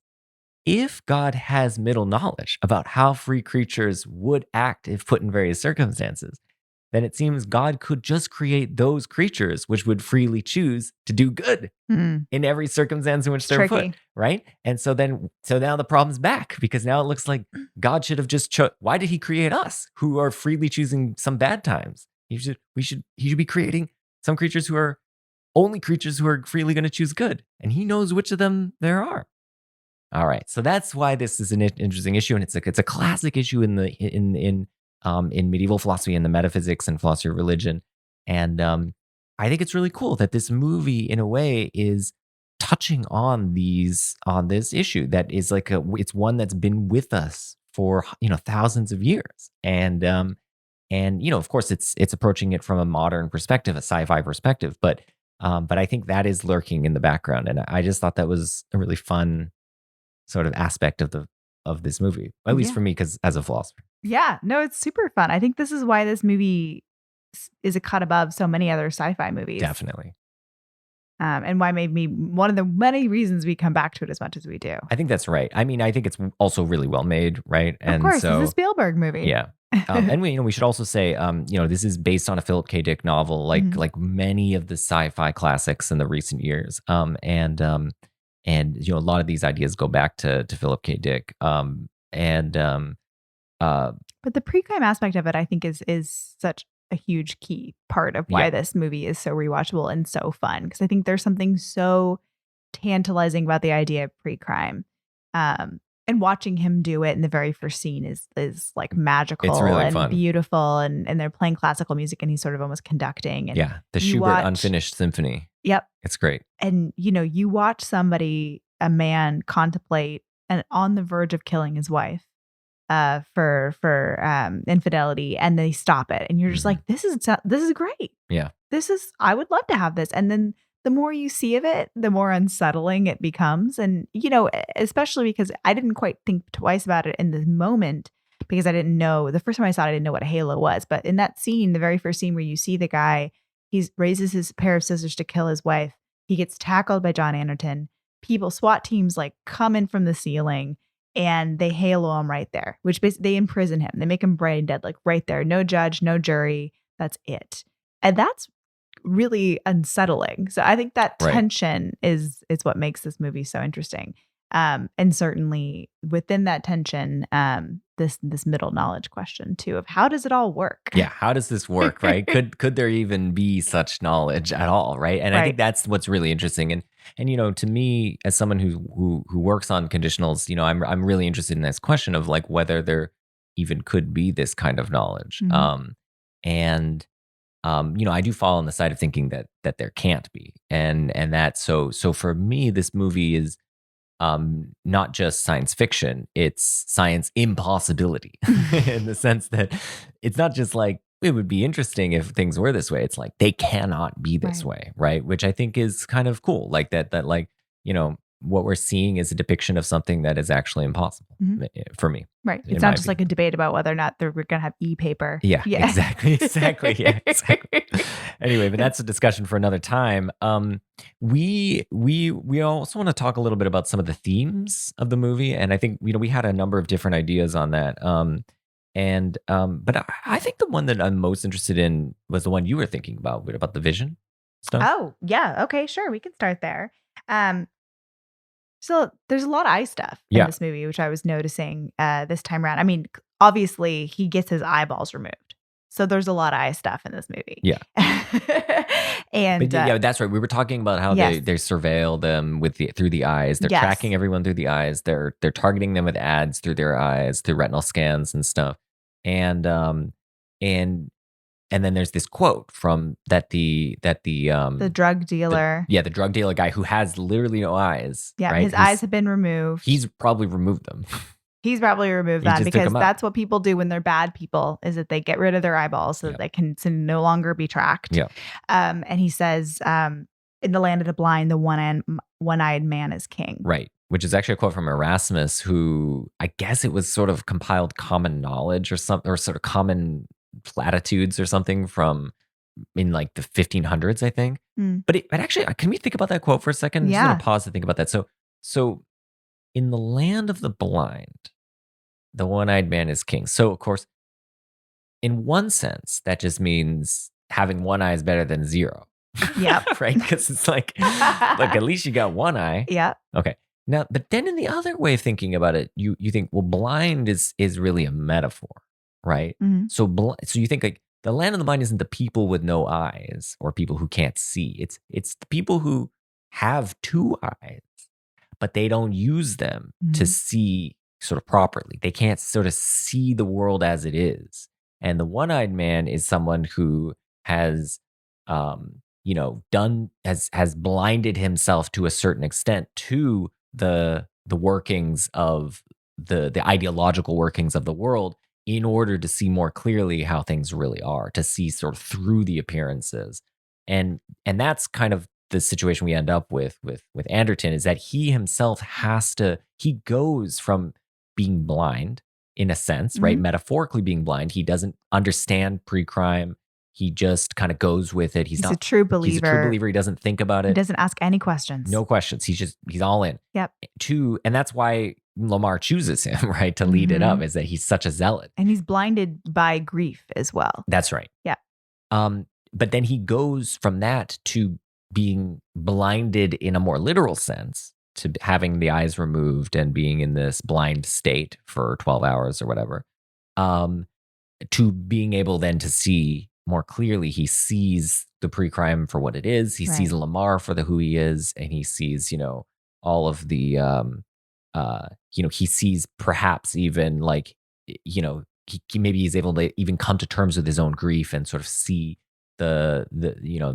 If God has middle knowledge about how free creatures would act if put in various circumstances, then it seems God could just create those creatures which would freely choose to do good in every circumstance in which they're put, right? And so now the problem's back, because now it looks like God should have just why did he create us who are freely choosing some bad times? He should be creating some creatures who are only creatures who are freely going to choose good, and he knows which of them there are. All right, so that's why this is an interesting issue, and it's a classic issue in medieval philosophy and the metaphysics and philosophy of religion. And I think it's really cool that this movie, in a way, is touching on this issue that is like it's one that's been with us for thousands of years, and of course it's approaching it from a modern perspective, a sci-fi perspective, but I think that is lurking in the background, and I just thought that was a really fun sort of aspect of this movie, at least for me, because as a philosopher. Yeah, no, it's super fun. I think this is why this movie is a cut above so many other sci-fi movies. Definitely. And why maybe one of the many reasons we come back to it as much as we do. I think that's right. I mean, I think it's also really well made, right? And of course, it's a Spielberg movie. Yeah. And we should also say, this is based on a Philip K. Dick novel, like many of the sci-fi classics in the recent years. And a lot of these ideas go back to Philip K. Dick. But the pre-crime aspect of it, I think, is such a huge key part of why this movie is so rewatchable and so fun. Because I think there's something so tantalizing about the idea of pre-crime. And watching him do it in the very first scene is like magical It's really and fun. beautiful. And they're playing classical music and he's sort of almost conducting. And Yeah, the you Schubert watch- Unfinished Symphony. Yep. It's great. And, you watch a man contemplate and on the verge of killing his wife for infidelity, and they stop it. And you're just like, this is great. Yeah. I would love to have this. And then the more you see of it, the more unsettling it becomes. And, especially because I didn't quite think twice about it in this moment because I didn't know, the first time I saw it, I didn't know what a halo was. But in that scene, the very first scene where you see the guy, he raises his pair of scissors to kill his wife. He gets tackled by John Anderton. SWAT teams like come in from the ceiling and they halo him right there, which basically they imprison him. They make him brain dead, like right there. No judge, no jury. That's it. And that's really unsettling. So I think that tension is what makes this movie so interesting. And certainly within that tension, this middle knowledge question too of how does it all work? Yeah, how does this work, right? Could there even be such knowledge at all, right? And I think that's what's really interesting. And to me, as someone who works on conditionals, I'm really interested in this question of like whether there even could be this kind of knowledge. I do fall on the side of thinking that there can't be, and that so for me, this movie is not just science fiction; it's science impossibility in the sense that it's not just like it would be interesting if things were this way. It's like they cannot be this way, right? Which I think is kind of cool. Like that like what we're seeing is a depiction of something that is actually impossible for me. Right. It's not just like a debate about whether or not we're going to have e-paper. Yeah, exactly. Yeah, exactly. Anyway, but that's a discussion for another time. We also want to talk a little bit about some of the themes of the movie. And I think, we had a number of different ideas on that. But I think the one that I'm most interested in was the one you were thinking about the vision stuff. Oh, yeah. Okay, sure. We can start there. So there's a lot of eye stuff in this movie, which I was noticing this time around. I mean, obviously he gets his eyeballs removed. So there's a lot of eye stuff in this movie. Yeah. And that's right. We were talking about how they surveil them through the eyes. They're tracking everyone through the eyes. They're targeting them with ads through their eyes, through retinal scans and stuff. And then there's this quote from the drug dealer. The drug dealer guy who has literally no eyes. Yeah, right? His eyes have been removed. He's probably removed them. He's probably removed them because that's what people do when they're bad people is that they get rid of their eyeballs so that they can no longer be tracked. Yeah. And he says, in the land of the blind, the one-eyed man is king. Right. Which is actually a quote from Erasmus, who I guess it was sort of compiled common knowledge or something, or sort of common platitudes or something from in like the 1500s, I think. But actually, can we think about that quote for a second? Yeah. I'm just going to pause to think about that. So in the land of the blind, the one-eyed man is king. So of course, in one sense, that just means having one eye is better than zero. Yeah. Right? Because it's like, look, at least you got one eye. Yeah. Okay. Now, but then in the other way of thinking about it, you think, well, blind is really a metaphor, right? Mm-hmm. So you think like the land of the blind isn't the people with no eyes or people who can't see. It's the people who have two eyes, but they don't use them to see sort of properly. They can't sort of see the world as it is. And the one-eyed man is someone who has has blinded himself to a certain extent to the workings of the ideological workings of the world in order to see more clearly how things really are, to see sort of through the appearances. And that's kind of the situation we end up with Anderton, is that he himself he goes from being blind in a sense, right? Metaphorically being blind. He doesn't understand pre-crime. He just kind of goes with it. He's not a true believer. He's a true believer. He doesn't think about it. He doesn't ask any questions. No questions. He's all in. Yep. And that's why Lamar chooses him, right, to lead it up, is that he's such a zealot. And he's blinded by grief as well. That's right. Yeah. But then he goes from that to being blinded in a more literal sense, to having the eyes removed and being in this blind state for 12 hours or whatever, to being able then to see more clearly. He sees the pre-crime for what it is. He sees Lamar for who he is, and he sees, all of the he sees perhaps even like, he maybe he's able to even come to terms with his own grief and sort of see the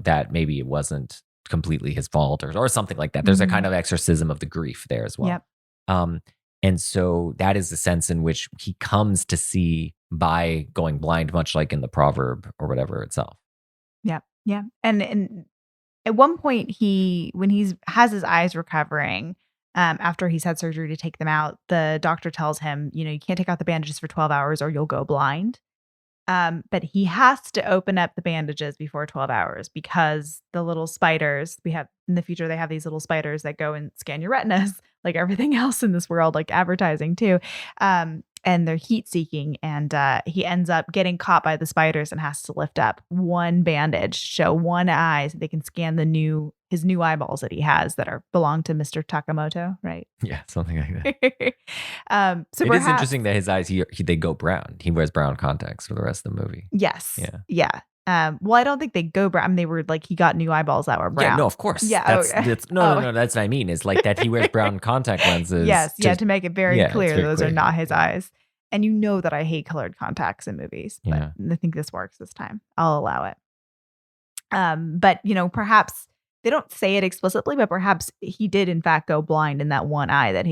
that maybe it wasn't completely his fault or something like that. There's a kind of exorcism of the grief there as well. Yep. And so that is the sense in which he comes to see by going blind, much like in the proverb or whatever itself. Yeah. And at one point when he has his eyes recovering, after he's had surgery to take them out, the doctor tells him, you can't take out the bandages for 12 hours or you'll go blind. But he has to open up the bandages before 12 hours because the little spiders we have in the future, they have these little spiders that go and scan your retinas like everything else in this world, like advertising too. And they're heat seeking. And he ends up getting caught by the spiders and has to lift up one bandage, show one eye so they can scan his new eyeballs that he has that belong to Mr. Takamoto, right? Yeah, something like that. So it is interesting that his eyes, they go brown. He wears brown contacts for the rest of the movie. Yes. Yeah. Well, I don't think they go brown. I mean, they were like, he got new eyeballs that were brown. Yeah, no, of course. Yeah. No, that's what I mean. Is like that he wears brown contact lenses. Yes. To make it very clear those are not his eyes. And you know that I hate colored contacts in movies, but I think this works this time. I'll allow it. But perhaps they don't say it explicitly, but perhaps he did in fact go blind in that one eye that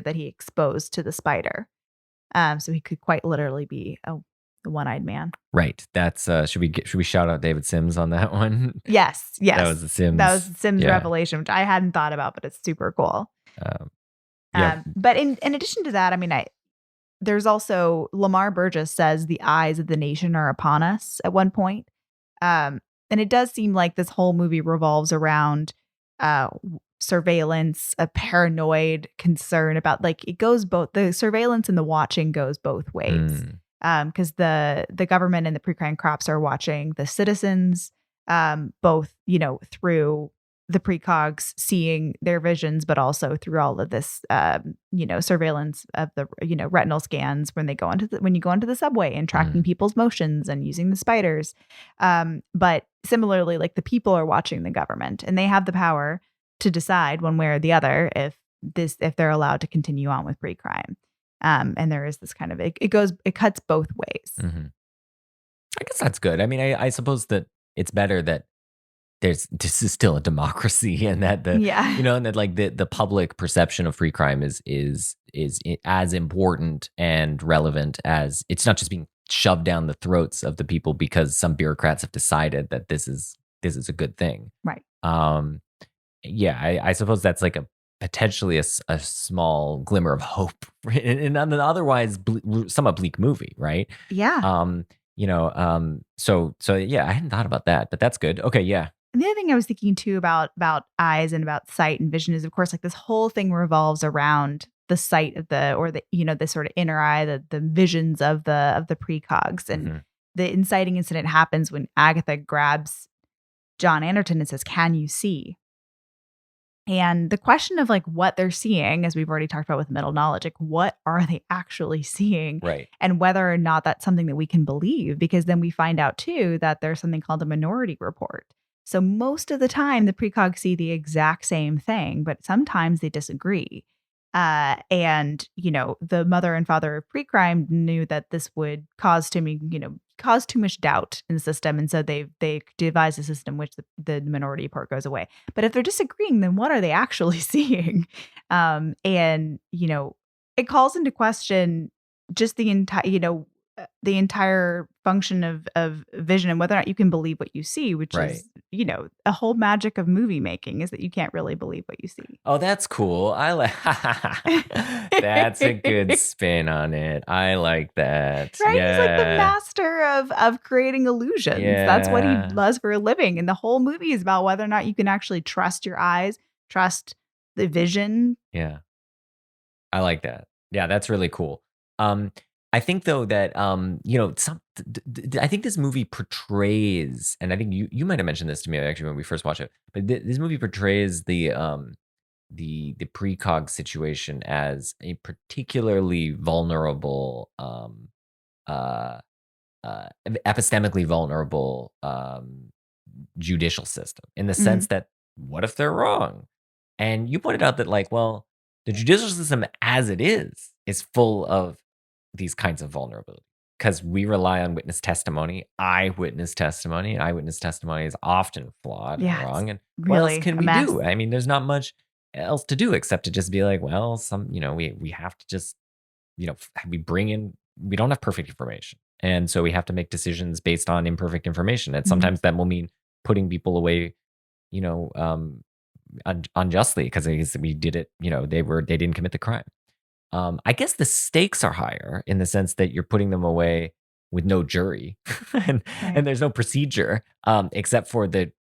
that he exposed to the spider. So he could quite literally be the one-eyed man. Right. That's should we shout out David Sims on that one? Yes. That was the Sims. Revelation, which I hadn't thought about, but it's super cool. But in addition to that, I mean, there's also Lamar Burgess says the eyes of the nation are upon us at one point. And it does seem like this whole movie revolves around surveillance, a paranoid concern about it goes both, the surveillance and the watching goes both ways. Because the government and the pre-crime cops are watching the citizens, both, through the precogs seeing their visions, but also through all of this, surveillance of the, retinal scans when you go into the subway and tracking people's motions and using the spiders. But similarly, like the people are watching the government and they have the power to decide one way or the other if they're allowed to continue on with pre-crime. And there is this kind of, it cuts both ways. Mm-hmm. I guess that's good. I mean, I suppose that it's better that this is still a democracy and that and that like the public perception of free crime is as important and relevant as it's not just being shoved down the throats of the people because some bureaucrats have decided that this is a good thing. Right. I suppose that's like a potentially a small glimmer of hope in an otherwise somewhat bleak movie, right? Yeah. So yeah, I hadn't thought about that, but that's good. Okay, yeah. And the other thing I was thinking too about eyes and about sight and vision is, of course, like this whole thing revolves around the sight of the sort of inner eye, the visions of the precogs. And the inciting incident happens when Agatha grabs John Anderton and says, "Can you see?" And the question of like what they're seeing, as we've already talked about with mental knowledge, like what are they actually seeing? Right. And whether or not that's something that we can believe, because then we find out too that there's something called a minority report. So most of the time, the precogs see the exact same thing, but sometimes they disagree. And the mother and father of pre-crime knew that this would cause too much doubt in the system, and so they devised a system which the minority report goes away. But if they're disagreeing, then what are they actually seeing? And it calls into question just the entire function of vision and whether or not you can believe what you see, which is, a whole magic of movie making is that you can't really believe what you see. Oh, that's cool. I like that's a good spin on it. I like that. Right? Yeah. He's like the master of creating illusions. Yeah. That's what he does for a living. And the whole movie is about whether or not you can actually trust your eyes, trust the vision. Yeah. I like that. Yeah, that's really cool. I think though that I think this movie portrays, and I think you might have mentioned this to me actually when we first watched it, but this movie portrays the precog situation as a particularly vulnerable, epistemically vulnerable judicial system in the sense that what if they're wrong? And you pointed out that like, well, the judicial system as it is full of these kinds of vulnerability because we rely on witness testimony, eyewitness testimony. Eyewitness testimony is often flawed Yeah, and it's wrong. And what else really can a we mess. do? I mean, there's not much else to do except to just be like, well, we have to just, we don't have perfect information. And so we have to make decisions based on imperfect information. And Mhm. sometimes that will mean putting people away, unjustly because we did it, they didn't commit the crime. I guess the stakes are higher in the sense that you're putting them away with no jury and, Right. and there's no procedure except for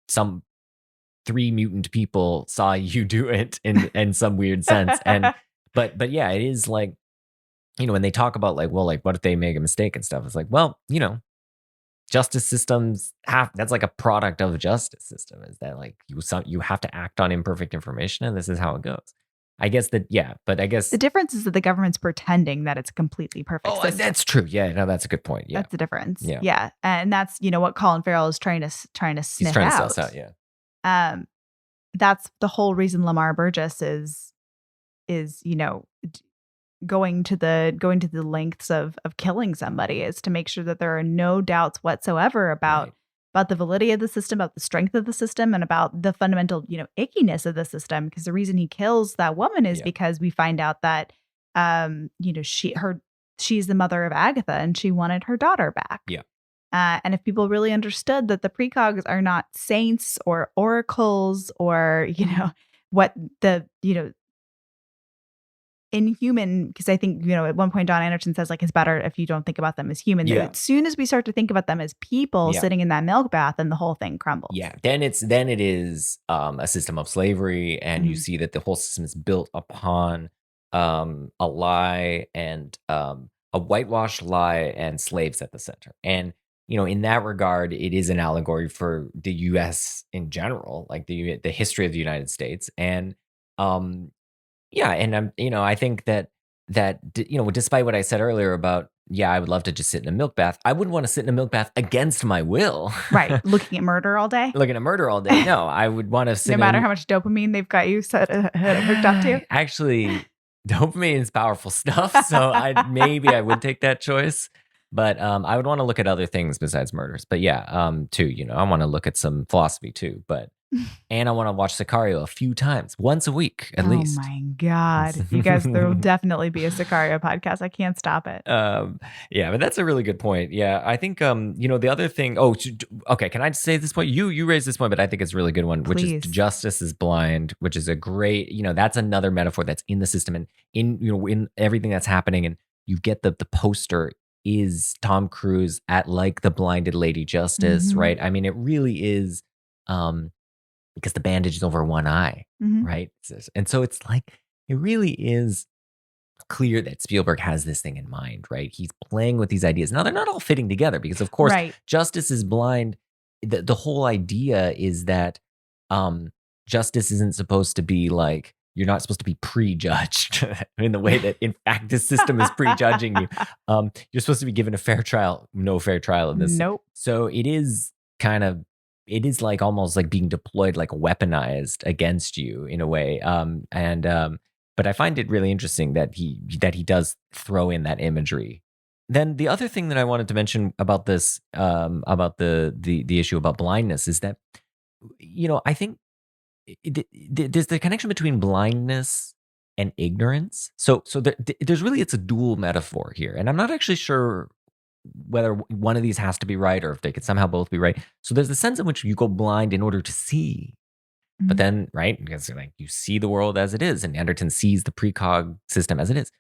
some 3 mutant people saw you do it in some weird sense. And but yeah, it is like, when they talk about like, well, like what if they make a mistake and stuff? It's like, well, justice systems that's like a product of a justice system, is that like you have to act on imperfect information, and this is how it goes. I guess but I guess The difference is that the government's pretending that it's a completely perfect system. that's true. Yeah, no, that's a good point. Yeah, That's the difference. Yeah. Yeah. And that's, what Colin Farrell is trying to sniff he's trying to out. suss out. Yeah, That's the whole reason Lamar Burgess is going to the lengths of killing somebody, is to make sure that there are no doubts whatsoever about Right. about the validity of the system, about the strength of the system, and about the fundamental, ickiness of the system. Because the reason he kills that woman is Yeah. because we find out that, she's the mother of Agatha and she wanted her daughter back. Yeah. And if people really understood that the precogs are not saints or oracles or, what the, inhuman, because I think, at one point Don Anderson says like it's better if you don't think about them as human. Yeah. As soon as we start to think about them as people Yeah. sitting in that milk bath, then the whole thing crumbles. Yeah, then it is a system of slavery, and you Mhm. see that the whole system is built upon a lie and a whitewashed lie and slaves at the center. And in that regard, it is an allegory for the U.S. in general, like the history of the United States. And yeah, and I think that despite what I said earlier about, I would love to just sit in a milk bath, I wouldn't want to sit in a milk bath against my will. Right. Looking at murder all day. Looking at murder all day. No, I would want to sit No matter how much dopamine they've got you hooked up to. Actually, dopamine is powerful stuff, so I would take that choice. But I would want to look at other things besides murders. But yeah, too, I want to look at some philosophy too. And I want to watch Sicario a few times, once a week at least. Oh my God. You guys, there will definitely be a Sicario podcast. I can't stop it. Yeah, but that's a really good point. Yeah, I think the other thing. Oh, okay. Can I just say this point? You raised this point, but I think it's a really good one, which is Please. justice is blind, which is a great. That's another metaphor that's in the system and in everything that's happening, and you get the poster is Tom Cruise at like the blinded Lady Justice, Mhm. right? I mean, it really is. Because the bandage is over one eye, Mhm. right? And so it's like, it really is clear that Spielberg has this thing in mind, right? He's playing with these ideas. Now, they're not all fitting together because, of course, Right. justice is blind. The whole idea is that justice isn't supposed to be like, you're not supposed to be prejudged in the way that, in fact, this system is prejudging you. You're supposed to be given a fair trial. No fair trial in this. Nope. So it is like almost like being deployed, like weaponized against you in a way. But I find it really interesting that he does throw in that imagery. Then the other thing that I wanted to mention about this, about the issue about blindness, is that I think there's the connection between blindness and ignorance. So there's really, it's a dual metaphor here, and I'm not actually sure whether one of these has to be right or if they could somehow both be right. So there's the sense in which you go blind in order to see. But then, right, because like you see the world as it is, and Anderton sees the precog system as it is.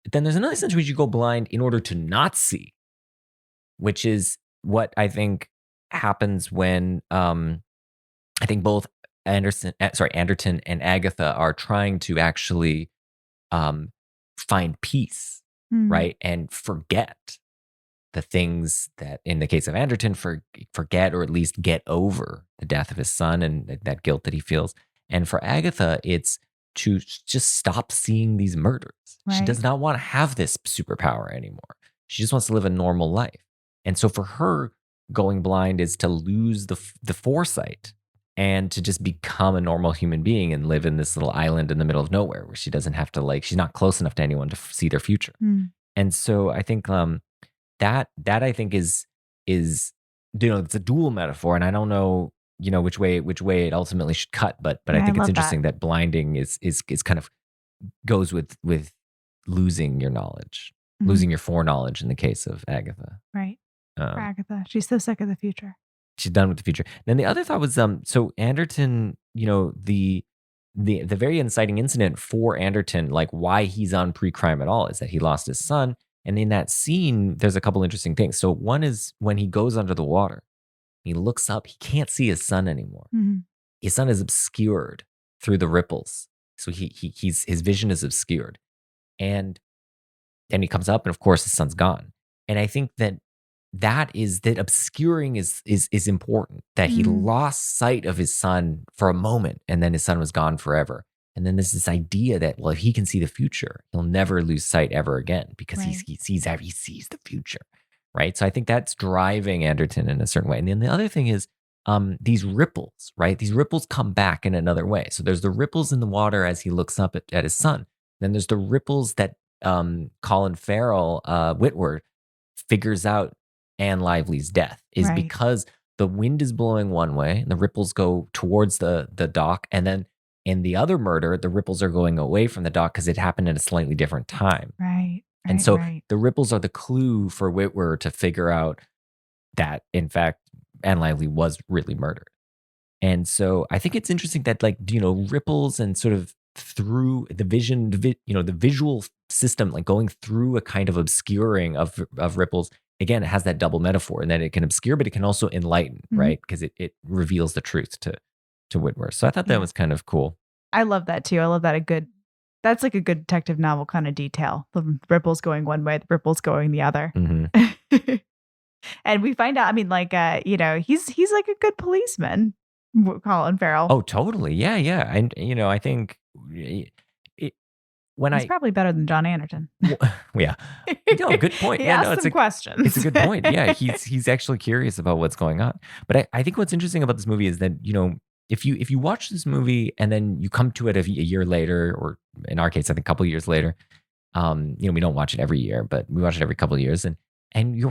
But then there's another sense in which you go blind in order to not see, which is what I think happens when I think both Anderton and Agatha are trying to actually find peace, right, and forget the things that, in the case of Anderton, forget or at least get over the death of his son and that guilt that he feels. And for Agatha, it's to just stop seeing these murders. She Right. does not want to have this superpower anymore. She just wants to live a normal life. And so for her, going blind is to lose the foresight and to just become a normal human being and live in this little island in the middle of nowhere where she doesn't have to she's not close enough to anyone to see their future. Mm. And so I think that I think is it's a dual metaphor, and I don't know which way it ultimately should cut, but I Yeah, I think it's love that. interesting that blinding is kind of goes with losing your knowledge, Mhm. losing your foreknowledge in the case of Agatha. Right. For Um, Agatha. She's so sick of the future. she's done with the future. Then the other thought was so Anderton, the very inciting incident for Anderton, like why he's on pre-crime at all, is that he lost his son. And in that scene, there's a couple interesting things. So one is when he goes under the water, he looks up, he can't see his son anymore. Mhm. His son is obscured through the ripples. So his vision is obscured. And then he comes up, and of course his son's gone. And I think that obscuring is important, that he Mm. lost sight of his son for a moment, and then his son was gone forever. And then there's this idea that, well, if he can see the future, he'll never lose sight ever again, because Right. he sees the future, right? So I think that's driving Anderton in a certain way. And then the other thing is these ripples, right? These ripples come back in another way. So there's the ripples in the water as he looks up at his son. Then there's the ripples that Colin Farrell, Whitworth, figures out Anne Lively's death is Right. because the wind is blowing one way and the ripples go towards the dock, and then in the other murder, the ripples are going away from the dock because it happened at a slightly different time. Right. And Right, so right. the ripples are the clue for Whitworth to figure out that, in fact, Anne Lively was really murdered. And so I think it's interesting that, ripples and sort of through the vision, the visual system, like going through a kind of obscuring of ripples, again, it has that double metaphor, and that it can obscure, but it can also enlighten, Mhm. right? Because it reveals the truth to Whitworth. So I thought that Yeah. was kind of cool. I love that too. I love that that's like a good detective novel kind of detail. The ripples going one way, the ripples going the other. hmm And we find out, I mean, he's like a good policeman, Colin Farrell. Oh, totally. Yeah, yeah. And I think when He's probably better than John Anderton. yeah, good point. He Yeah, asked no, it's some questions. It's a good point. Yeah, he's actually curious about what's going on. But I think what's interesting about this movie is that if you watch this movie and then you come to it a year later, or in our case, I think a couple of years later, we don't watch it every year, but we watch it every couple of years, and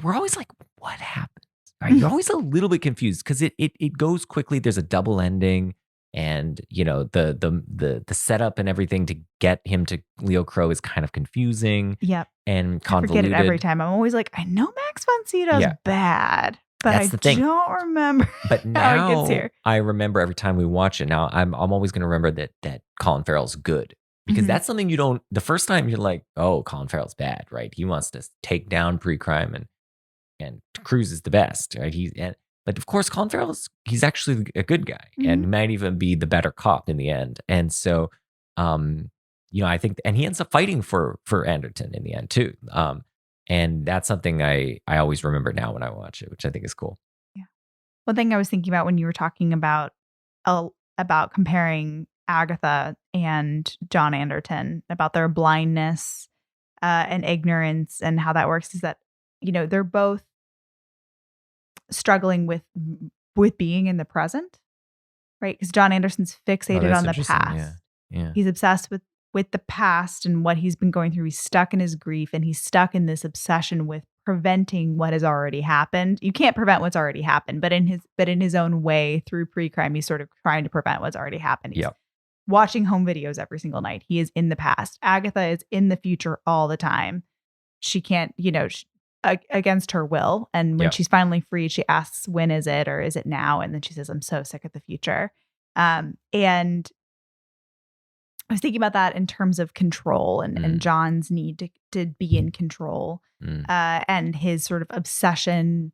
we're always like, what happened? Right? You're always a little bit confused because it goes quickly. There's a double ending, and the setup and everything to get him to Leo Crow is kind of confusing. Yep. And I convoluted. forget it every time. I'm always like, I know Max von Sydow's Yeah. bad, but That's I the thing. don't remember But how it now gets here. I remember every time we watch it. Now I'm always going to remember that Colin Farrell's good, because Mhm. that's something you don't. The first time you're like, oh, Colin Farrell's bad, right? He wants to take down pre-crime, and Cruise is the best, right? But of course, Colin Farrell he's actually a good guy, and might even be the better cop in the end. And so, I think, and he ends up fighting for Anderton in the end too. And that's something I always remember now when I watch it, which I think is cool. Yeah. One thing I was thinking about when you were talking about comparing Agatha and John Anderton, about their blindness and ignorance and how that works, is that they're both struggling with being in the present, right? Because John Anderson's fixated that's on the interesting. past. Yeah. He's obsessed with the past and what he's been going through. He's stuck in his grief, and he's stuck in this obsession with preventing what has already happened. You can't prevent what's already happened, but in his own way, through pre-crime, he's sort of trying to prevent what's already happened. He's watching home videos every single night. He is in the past. Agatha is in the future all the time. She can't, against her will. And when she's finally freed, she asks, when is it, or is it now? And then she says, I'm so sick of the future. And I was thinking about that in terms of control and John's need to be in control, and his sort of obsession,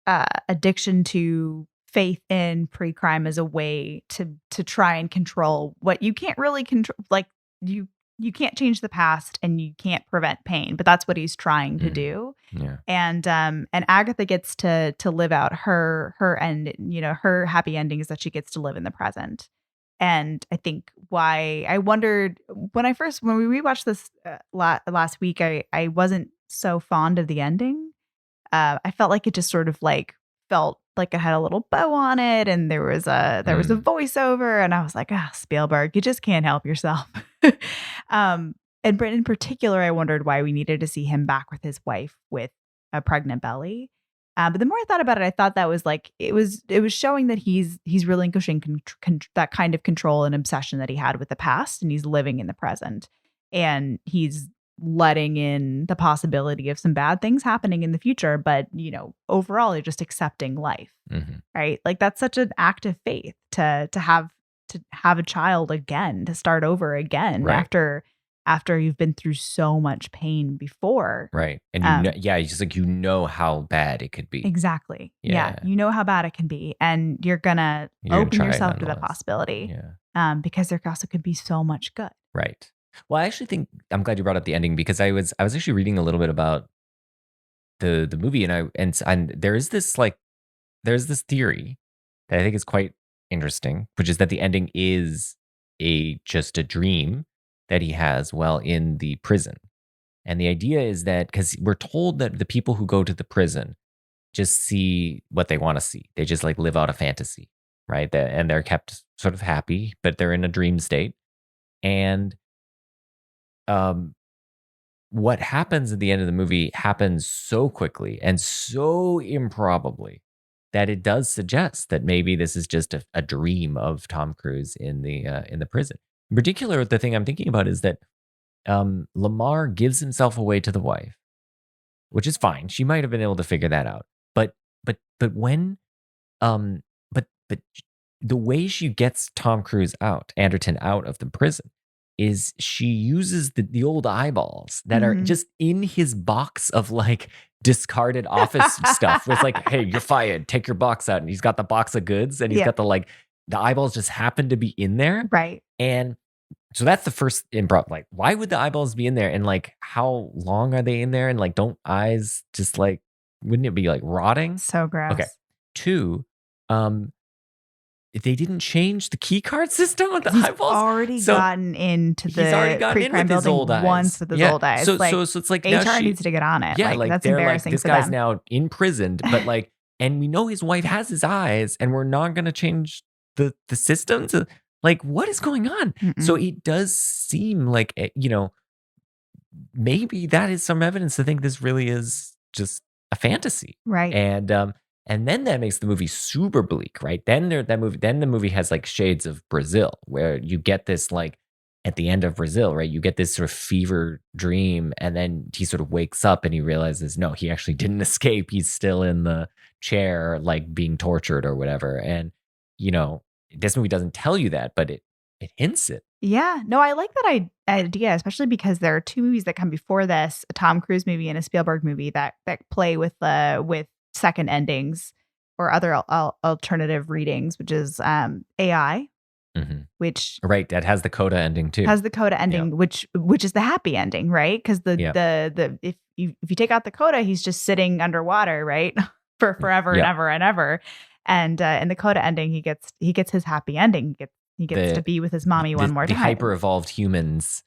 addiction to faith in pre-crime as a way to try and control what you can't really control. Like you can't change the past and you can't prevent pain, but that's what he's trying to do. Yeah. And Agatha gets to live out her end, her happy ending is that she gets to live in the present. And I think why I wondered when we rewatched this last week, I wasn't so fond of the ending. I felt like it just sort of like felt like it had a little bow on it, and there was a voiceover, and I was like, Spielberg, you just can't help yourself. And in particular, I wondered why we needed to see him back with his wife with a pregnant belly. But the more I thought about it, I thought that was like it was showing that he's relinquishing that kind of control and obsession that he had with the past, and he's living in the present, and he's letting in the possibility of some bad things happening in the future. But overall, you're just accepting life, right? Like that's such an act of faith to have a child again, to start over again after you've been through so much pain before. Right. And it's just like, how bad it could be. Exactly. Yeah. You know how bad it can be. And you're going to open yourself to that possibility. Yeah. Because there also could be so much good. Right. Well, I actually think, I'm glad you brought up the ending, because I was actually reading a little bit about the movie, and there's this theory that I think is quite interesting, which is that the ending is just a dream that he has while in the prison. And the idea is that, because we're told that the people who go to the prison just see what they want to see. They just like live out a fantasy, right? And they're kept sort of happy, but they're in a dream state. And what happens at the end of the movie happens so quickly and so improbably that it does suggest that maybe this is just a dream of Tom Cruise in the prison. In particular, the thing I'm thinking about is that Lamar gives himself away to the wife, which is fine. She might have been able to figure that out. But when but the way she gets Tom Cruise Anderton out of the prison, is she uses the old eyeballs that are just in his box of like discarded office stuff. It's like, hey, you're fired. Take your box out. And he's got the box of goods, and he's got the eyeballs just happen to be in there. Right. And so that's the first improv. Like, why would the eyeballs be in there? And like, how long are they in there? And like, don't eyes just like, wouldn't it be like rotting? So gross. Okay. 2, they didn't change the key card system with the eyeballs. He's already gotten into the pre-crime building once with his old eyes. So it's like HR needs to get on it. Yeah, like that's embarrassing. This guy's now imprisoned, but like, and we know his wife has his eyes, and we're not going to change the system to like, what is going on? So it does seem like maybe that is some evidence to think this really is just a fantasy, right? And then that makes the movie super bleak, right? Then the movie has like shades of Brazil, where you get this like at the end of Brazil, right? You get this sort of fever dream, and then he sort of wakes up and he realizes, no, he actually didn't escape. He's still in the chair, like being tortured or whatever. And this movie doesn't tell you that, but it hints it. Yeah, no, I like that idea, especially because there are 2 movies that come before this: a Tom Cruise movie and a Spielberg movie that play with second endings or other alternative readings, which is AI, which that has the coda ending too. Which is the happy ending, right? Because if you take out the coda, he's just sitting underwater, right, for forever and ever and ever. And in the coda ending, he gets his happy ending. He gets to be with his mommy one more time. The hyper evolved humans.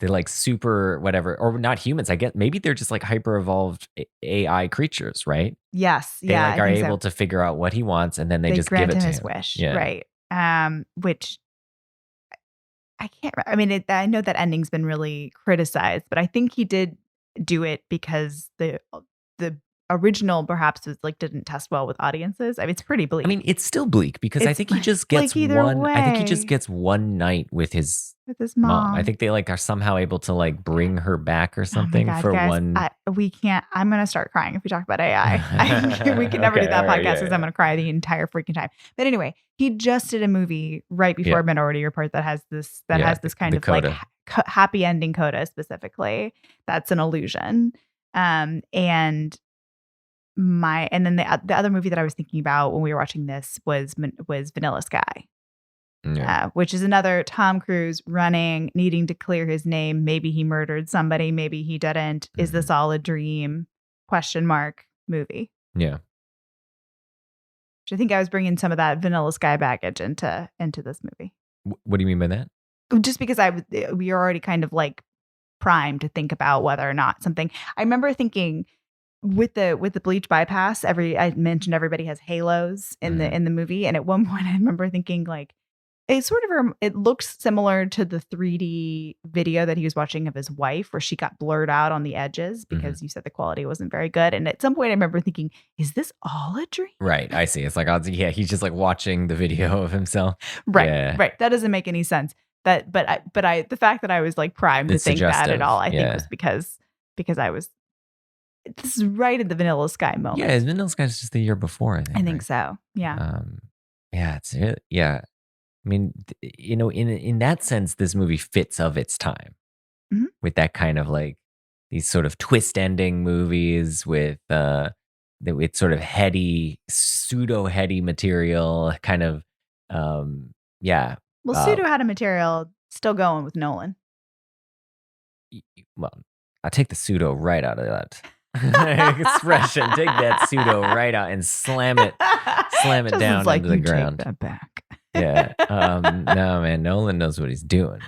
They're like super whatever, or not humans. I get maybe they're just like hyper evolved AI creatures, right? Yes, they are able to figure out what he wants, and then they just give it to him. His wish, right? Which I can't. I mean, I know that ending's been really criticized, but I think he did do it because the original perhaps was like didn't test well with audiences. I mean, it's pretty bleak. I mean, it's still bleak because I think he just gets one. I think he just gets one night with his mom. I think they like are somehow able to like bring her back or something one. We can't. I'm gonna start crying if we talk about AI. We can never do that podcast because I'm gonna cry the entire freaking time. But anyway, he just did a movie right before Minority Report that has this kind of coda. Like happy ending coda specifically. That's an illusion. And then the other movie that I was thinking about when we were watching this was Vanilla Sky, which is another Tom Cruise running, needing to clear his name. Maybe he murdered somebody, maybe he didn't. Is this all a dream? ? Movie. Yeah. Which I think I was bringing some of that Vanilla Sky baggage into this movie. What do you mean by that? Just because we are already kind of like primed to think about whether or not something. I remember thinking with the bleach bypass, I mentioned everybody has halos in the movie, and at one point I remember thinking like it looks similar to the 3D video that he was watching of his wife, where she got blurred out on the edges because you said the quality wasn't very good. And at some point I remember thinking, is this all a dream? Right. I see. It's like, he's just like watching the video of himself. Right. Yeah. Right. That doesn't make any sense. The fact that I was like primed to think that at all, I think was because this is right at the Vanilla Sky moment. Yeah. Vanilla Sky is just the year before, I think. Right? So. Yeah. It's really, yeah. I mean, in that sense, this movie fits of its time with that kind of like these sort of twist ending movies with sort of heady, pseudo heady material kind of, yeah. Well, pseudo heady material still going with Nolan. Well, I take the pseudo right out of that expression. Take that pseudo right out and slam it down into the ground. Take that back. Yeah. No, man, Nolan knows what he's doing.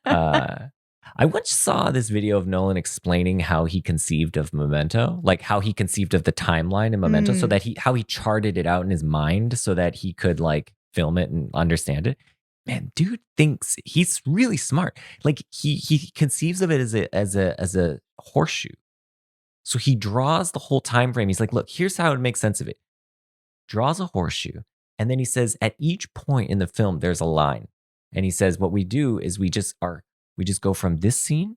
I once saw this video of Nolan explaining how he conceived of Memento, like how he conceived of the timeline in Memento, so that how he charted it out in his mind so that he could like film it and understand it. Man, dude thinks he's really smart. Like he conceives of it as a horseshoe. So he draws the whole time frame. He's like, look, here's how it makes sense of it. Draws a horseshoe. And then he says, at each point in the film, there's a line. And he says, what we do is we just go from this scene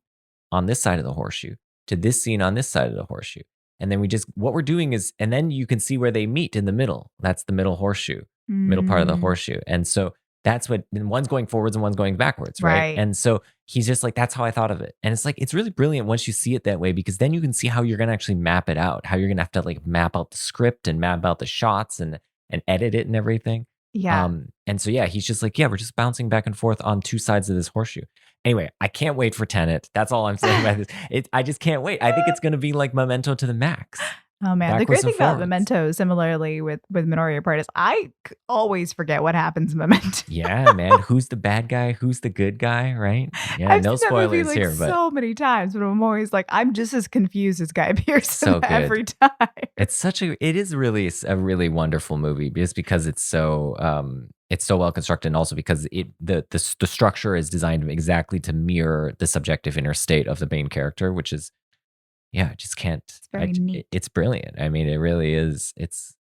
on this side of the horseshoe to this scene on this side of the horseshoe. And then what we're doing is, and then you can see where they meet in the middle. That's the middle horseshoe, middle part of the horseshoe. And so that's what, and one's going forwards and one's going backwards, right? And so he's just like, that's how I thought of it. And it's like, it's really brilliant once you see it that way, because then you can see how you're going to actually map it out, how you're going to have to like map out the script and map out the shots and edit it and everything. Yeah. And so, yeah, he's just like, yeah, we're just bouncing back and forth on two sides of this horseshoe. Anyway, I can't wait for Tenet. That's all I'm saying about this. I just can't wait. I think it's going to be like Memento to the max. Oh man, the great thing about Memento, similarly with Minority Report, is I always forget what happens in Memento. Yeah, man. Who's the bad guy? Who's the good guy? Right? Yeah, I've no seen spoilers that movie, here, but so many times, but I'm always like, I'm just as confused as Guy Pearson so good. every time. It is really a really wonderful movie, just because it's so well constructed, and also because the structure is designed exactly to mirror the subjective inner state of the main character, which is. Yeah, I just can't. It's very neat. It's brilliant. I mean, it really is. It's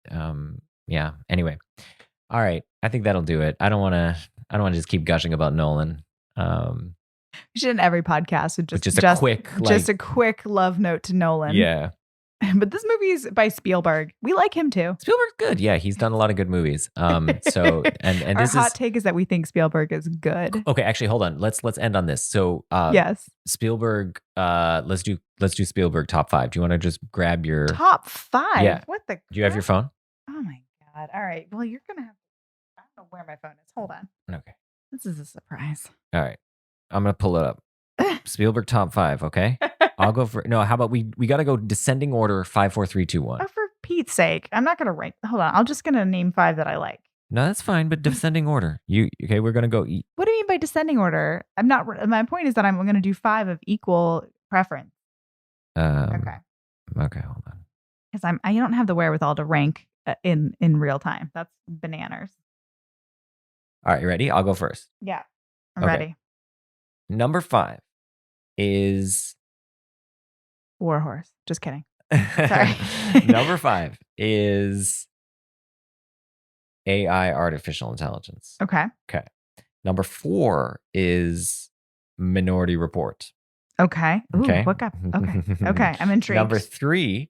yeah. Anyway, all right. I think that'll do it. I don't want to just keep gushing about Nolan. We should in every podcast with just a quick love note to Nolan. Yeah. But this movie is by Spielberg. We like him too. Spielberg's good. Yeah, he's done a lot of good movies. So and our hot take is that we think Spielberg is good. Okay, actually, hold on. Let's end on this. So yes, Spielberg. Let's do Spielberg top 5. Do you want to just grab your top 5? Yeah. What the? Do you have your phone? Oh my god! All right. Well, you're gonna have. I don't know where my phone is. Hold on. Okay. This is a surprise. All right. I'm gonna pull it up. Spielberg top 5. Okay. I'll go for no. How about we got to go descending order 5, 4, 3, 2, 1. Oh, for Pete's sake, I'm not gonna rank. Hold on, I'm just gonna name 5 that I like. No, that's fine. But descending order. Okay? We're gonna go. What do you mean by descending order? I'm not. My point is that I'm gonna do 5 of equal preference. Okay. Okay. Hold on. Because I don't have the wherewithal to rank in real time. That's bananas. All right, you ready? I'll go first. Yeah, I'm ready. Number 5 is. Warhorse. Just kidding. Sorry. Number 5 is AI, artificial intelligence. Okay. Number 4 is Minority Report. Okay. Ooh, okay. Look up. Okay. I'm intrigued. Number 3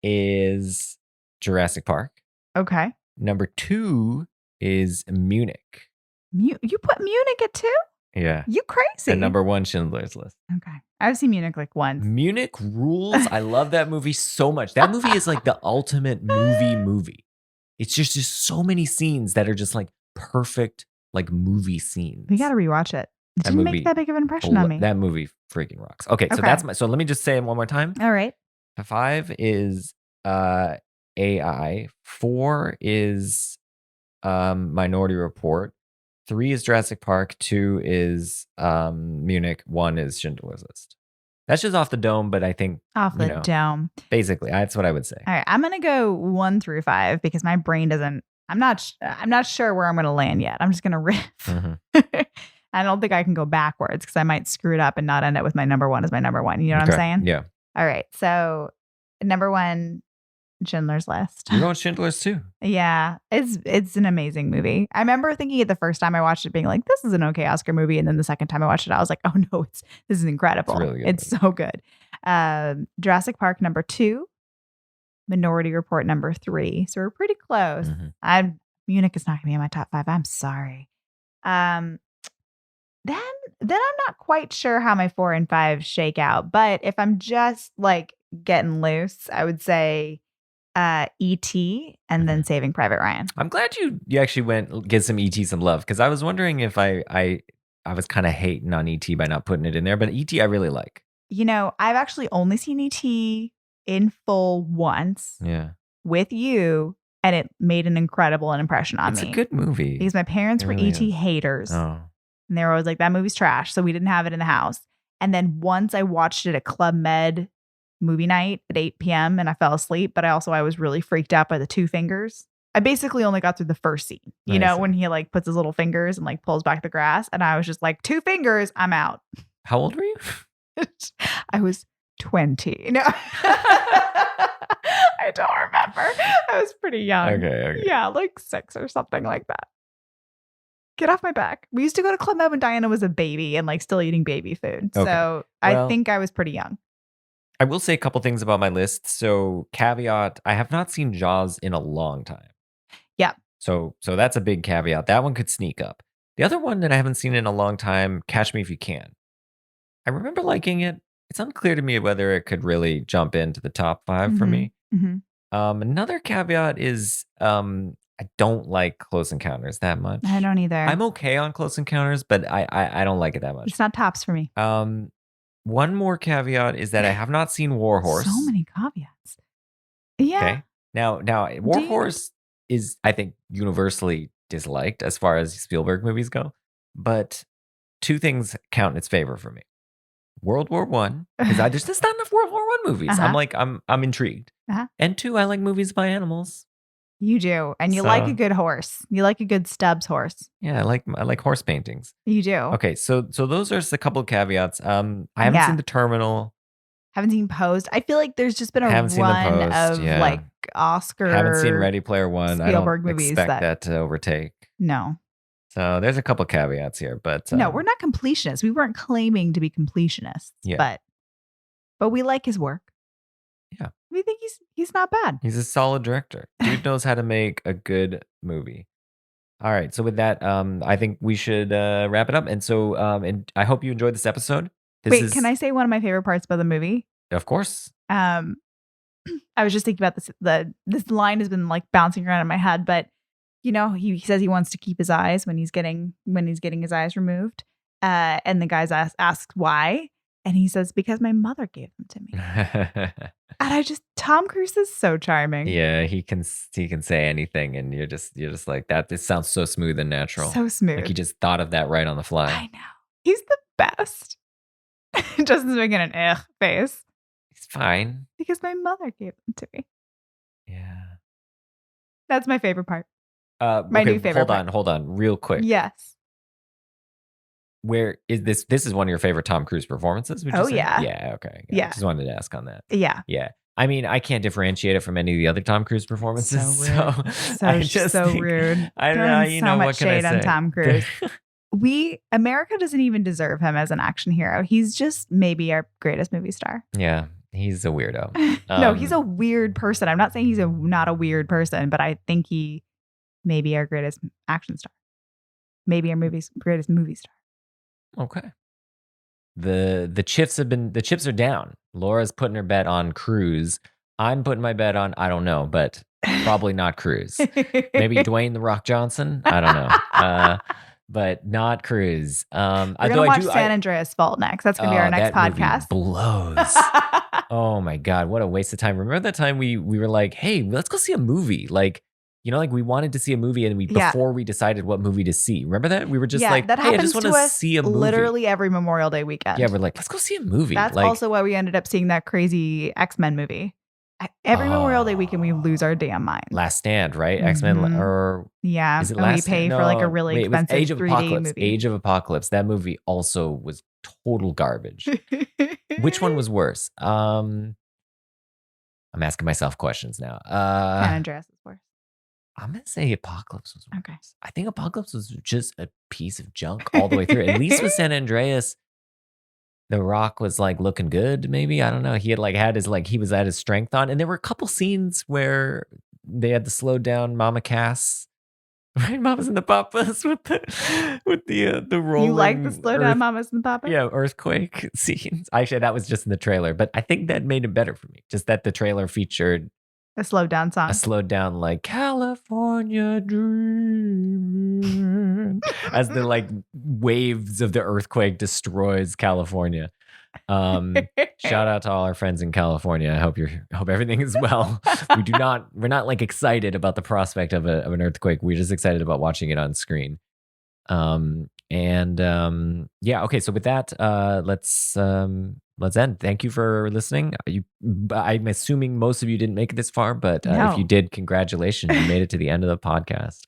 is Jurassic Park. Okay. Number 2 is Munich. You put Munich at 2? Yeah. You crazy. And number 1, Schindler's List. Okay. I've seen Munich like once. Munich rules. I love that movie so much. That movie is like the ultimate movie. It's just so many scenes that are just like perfect like movie scenes. We got to rewatch it. It didn't make that big of an impression on me. That movie freaking rocks. Okay, so let me just say it one more time. All right. 5 is AI. 4 is Minority Report. 3 is Jurassic Park. 2 is Munich. 1 is Schindler's List. That's just off the dome, but I think Off the dome. basically that's what I would say. All right, I'm gonna go 1 through 5 because my brain doesn't. I'm not sure where I'm gonna land yet. I'm just gonna riff. Mm-hmm. I don't think I can go backwards because I might screw it up and not end up with my number 1 as my number 1. You know what I'm saying? Yeah. All right. So number 1, Schindler's List. You're going Schindler's too. Yeah, it's an amazing movie. I remember thinking it the first time I watched it, being like, "This is an okay Oscar movie," and then the second time I watched it, I was like, "Oh no, this is incredible! It's really good. It's so good." Jurassic Park number 2, Minority Report number 3. So we're pretty close. Mm-hmm. Munich is not going to be in my top 5. I'm sorry. Then I'm not quite sure how my 4 and 5 shake out. But if I'm just like getting loose, I would say E.T. and then Saving Private Ryan. I'm glad you actually went get some E.T. some love, because I was wondering if I was kind of hating on E.T. by not putting it in there, but E.T. I really like. You know, I've actually only seen E.T. in full once. Yeah. With you, and it made an incredible impression on me. It's a good movie. Because my parents were really E.T. haters. Oh. And they were always like, that movie's trash. So we didn't have it in the house. And then once I watched it at Club Med movie night at 8 p.m. and I fell asleep, but I was really freaked out by the 2 fingers. I basically only got through the first scene, you know, when he like puts his little fingers and like pulls back the grass. And I was just like, 2 fingers, I'm out. How old were you? I was 20. No. I don't remember. I was pretty young. Okay. Yeah, like 6 or something like that. Get off my back. We used to go to Club Med when Diana was a baby and like still eating baby food. Okay. So I think I was pretty young. I will say a couple things about my list. So caveat, I have not seen Jaws in a long time. Yeah. So that's a big caveat. That one could sneak up. The other one that I haven't seen in a long time, Catch Me If You Can. I remember liking it. It's unclear to me whether it could really jump into the top 5 for me. Mm-hmm. Another caveat is I don't like Close Encounters that much. I don't either. I'm okay on Close Encounters, but I don't like it that much. It's not tops for me. One more caveat is that I have not seen War Horse. So many caveats. Yeah. Okay. Now War Horse is, I think, universally disliked as far as Spielberg movies go. But 2 things count in its favor for me. World War I, because there's just not enough World War I movies. I'm intrigued. And 2, I like movies by animals. You do, and you like a good horse. You like a good Stubbs horse. Yeah, I like horse paintings. You do. Okay, so those are just a couple of caveats. I haven't seen The Terminal. Haven't seen Post. I feel like there's just been a run of like Oscar. Haven't seen Ready Player One. Spielberg I don't movies expect that to overtake. No. So there's a couple of caveats here, but no, we're not completionists. We weren't claiming to be completionists. Yeah. But we like his work. Yeah. We think he's not bad. He's a solid director. Dude knows how to make a good movie. All right. So with that, I think we should wrap it up. And so, and I hope you enjoyed this episode. Can I say one of my favorite parts about the movie? Of course. I was just thinking about this. This line has been like bouncing around in my head, but you know, he says he wants to keep his eyes when he's getting his eyes removed. And the guys asks why. And he says, because my mother gave them to me. And Tom Cruise is so charming. Yeah, he can say anything, and you're just like that. This sounds so smooth and natural. So smooth. Like he just thought of that right on the fly. I know. He's the best. Justin's making an face. He's fine. Because my mother gave them to me. Yeah. That's my favorite part. My new favorite part. Hold on, real quick. Yes. Where is this? This is one of your favorite Tom Cruise performances? Would you say? Yeah. Yeah. Okay. Yeah. Just wanted to ask on that. Yeah. Yeah. I mean, I can't differentiate it from any of the other Tom Cruise performances. So rude. So rude. I don't know. You know, much what can shade I say? on Tom Cruise. America doesn't even deserve him as an action hero. He's just maybe our greatest movie star. Yeah. He's a weirdo. No, he's a weird person. I'm not saying he's not a weird person, but I think he may be our greatest action star. Maybe our greatest movie star. Okay. The chips are down. Laura's putting her bet on Cruise. I'm putting my bet on, I don't know, but probably not Cruise. Maybe Dwayne The Rock Johnson. I don't know. But not Cruise. We're gonna watch San Andreas Fault next. That's gonna be our next podcast. Movie blows. Oh my God, what a waste of time. Remember that time we were like, hey, let's go see a movie. Like, like we wanted to see a movie and Yeah. before we decided what movie to see. Remember that? We were just like, that hey, I happens just want to to us see a movie. literally every Memorial Day weekend. Yeah, we're like, let's go see a movie. That's like, also why we ended up seeing that crazy X-Men movie. Every Memorial Day weekend, we lose our damn mind. Last Stand, right? X-Men Mhm. or Yeah, is it and we Last pay Stand? for like a No, really wait, it was expensive Age of 3D Apocalypse. movie. Age of Apocalypse. That movie also was total garbage. Which one was worse? I'm asking myself questions now. San Andreas is worse. I'm gonna say Apocalypse was worse. Okay. I think Apocalypse was just a piece of junk all the way through. At least with San Andreas, The Rock was like looking good. Maybe, I don't know. He had his he was at his strength on, and there were a couple scenes where they had to slow down Mama Cass. Right, Mamas and the Papas with the rolling. You like the slow down Mamas and Papas? Yeah, earthquake scenes. Actually, that was just in the trailer, but I think that made it better for me. Just that the trailer featured A slowed down song. a slowed down California dream as the waves of the earthquake destroys California. Shout out to all our friends in California. I hope everything is well. We're not excited about the prospect of an earthquake. We're just excited about watching it on screen. Yeah, okay, so with that, let's end. Thank you for listening. I'm assuming most of you didn't make it this far, but No. if you did, congratulations. You made it to the end of the podcast.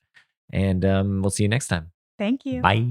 And we'll see you next time. Thank you. Bye.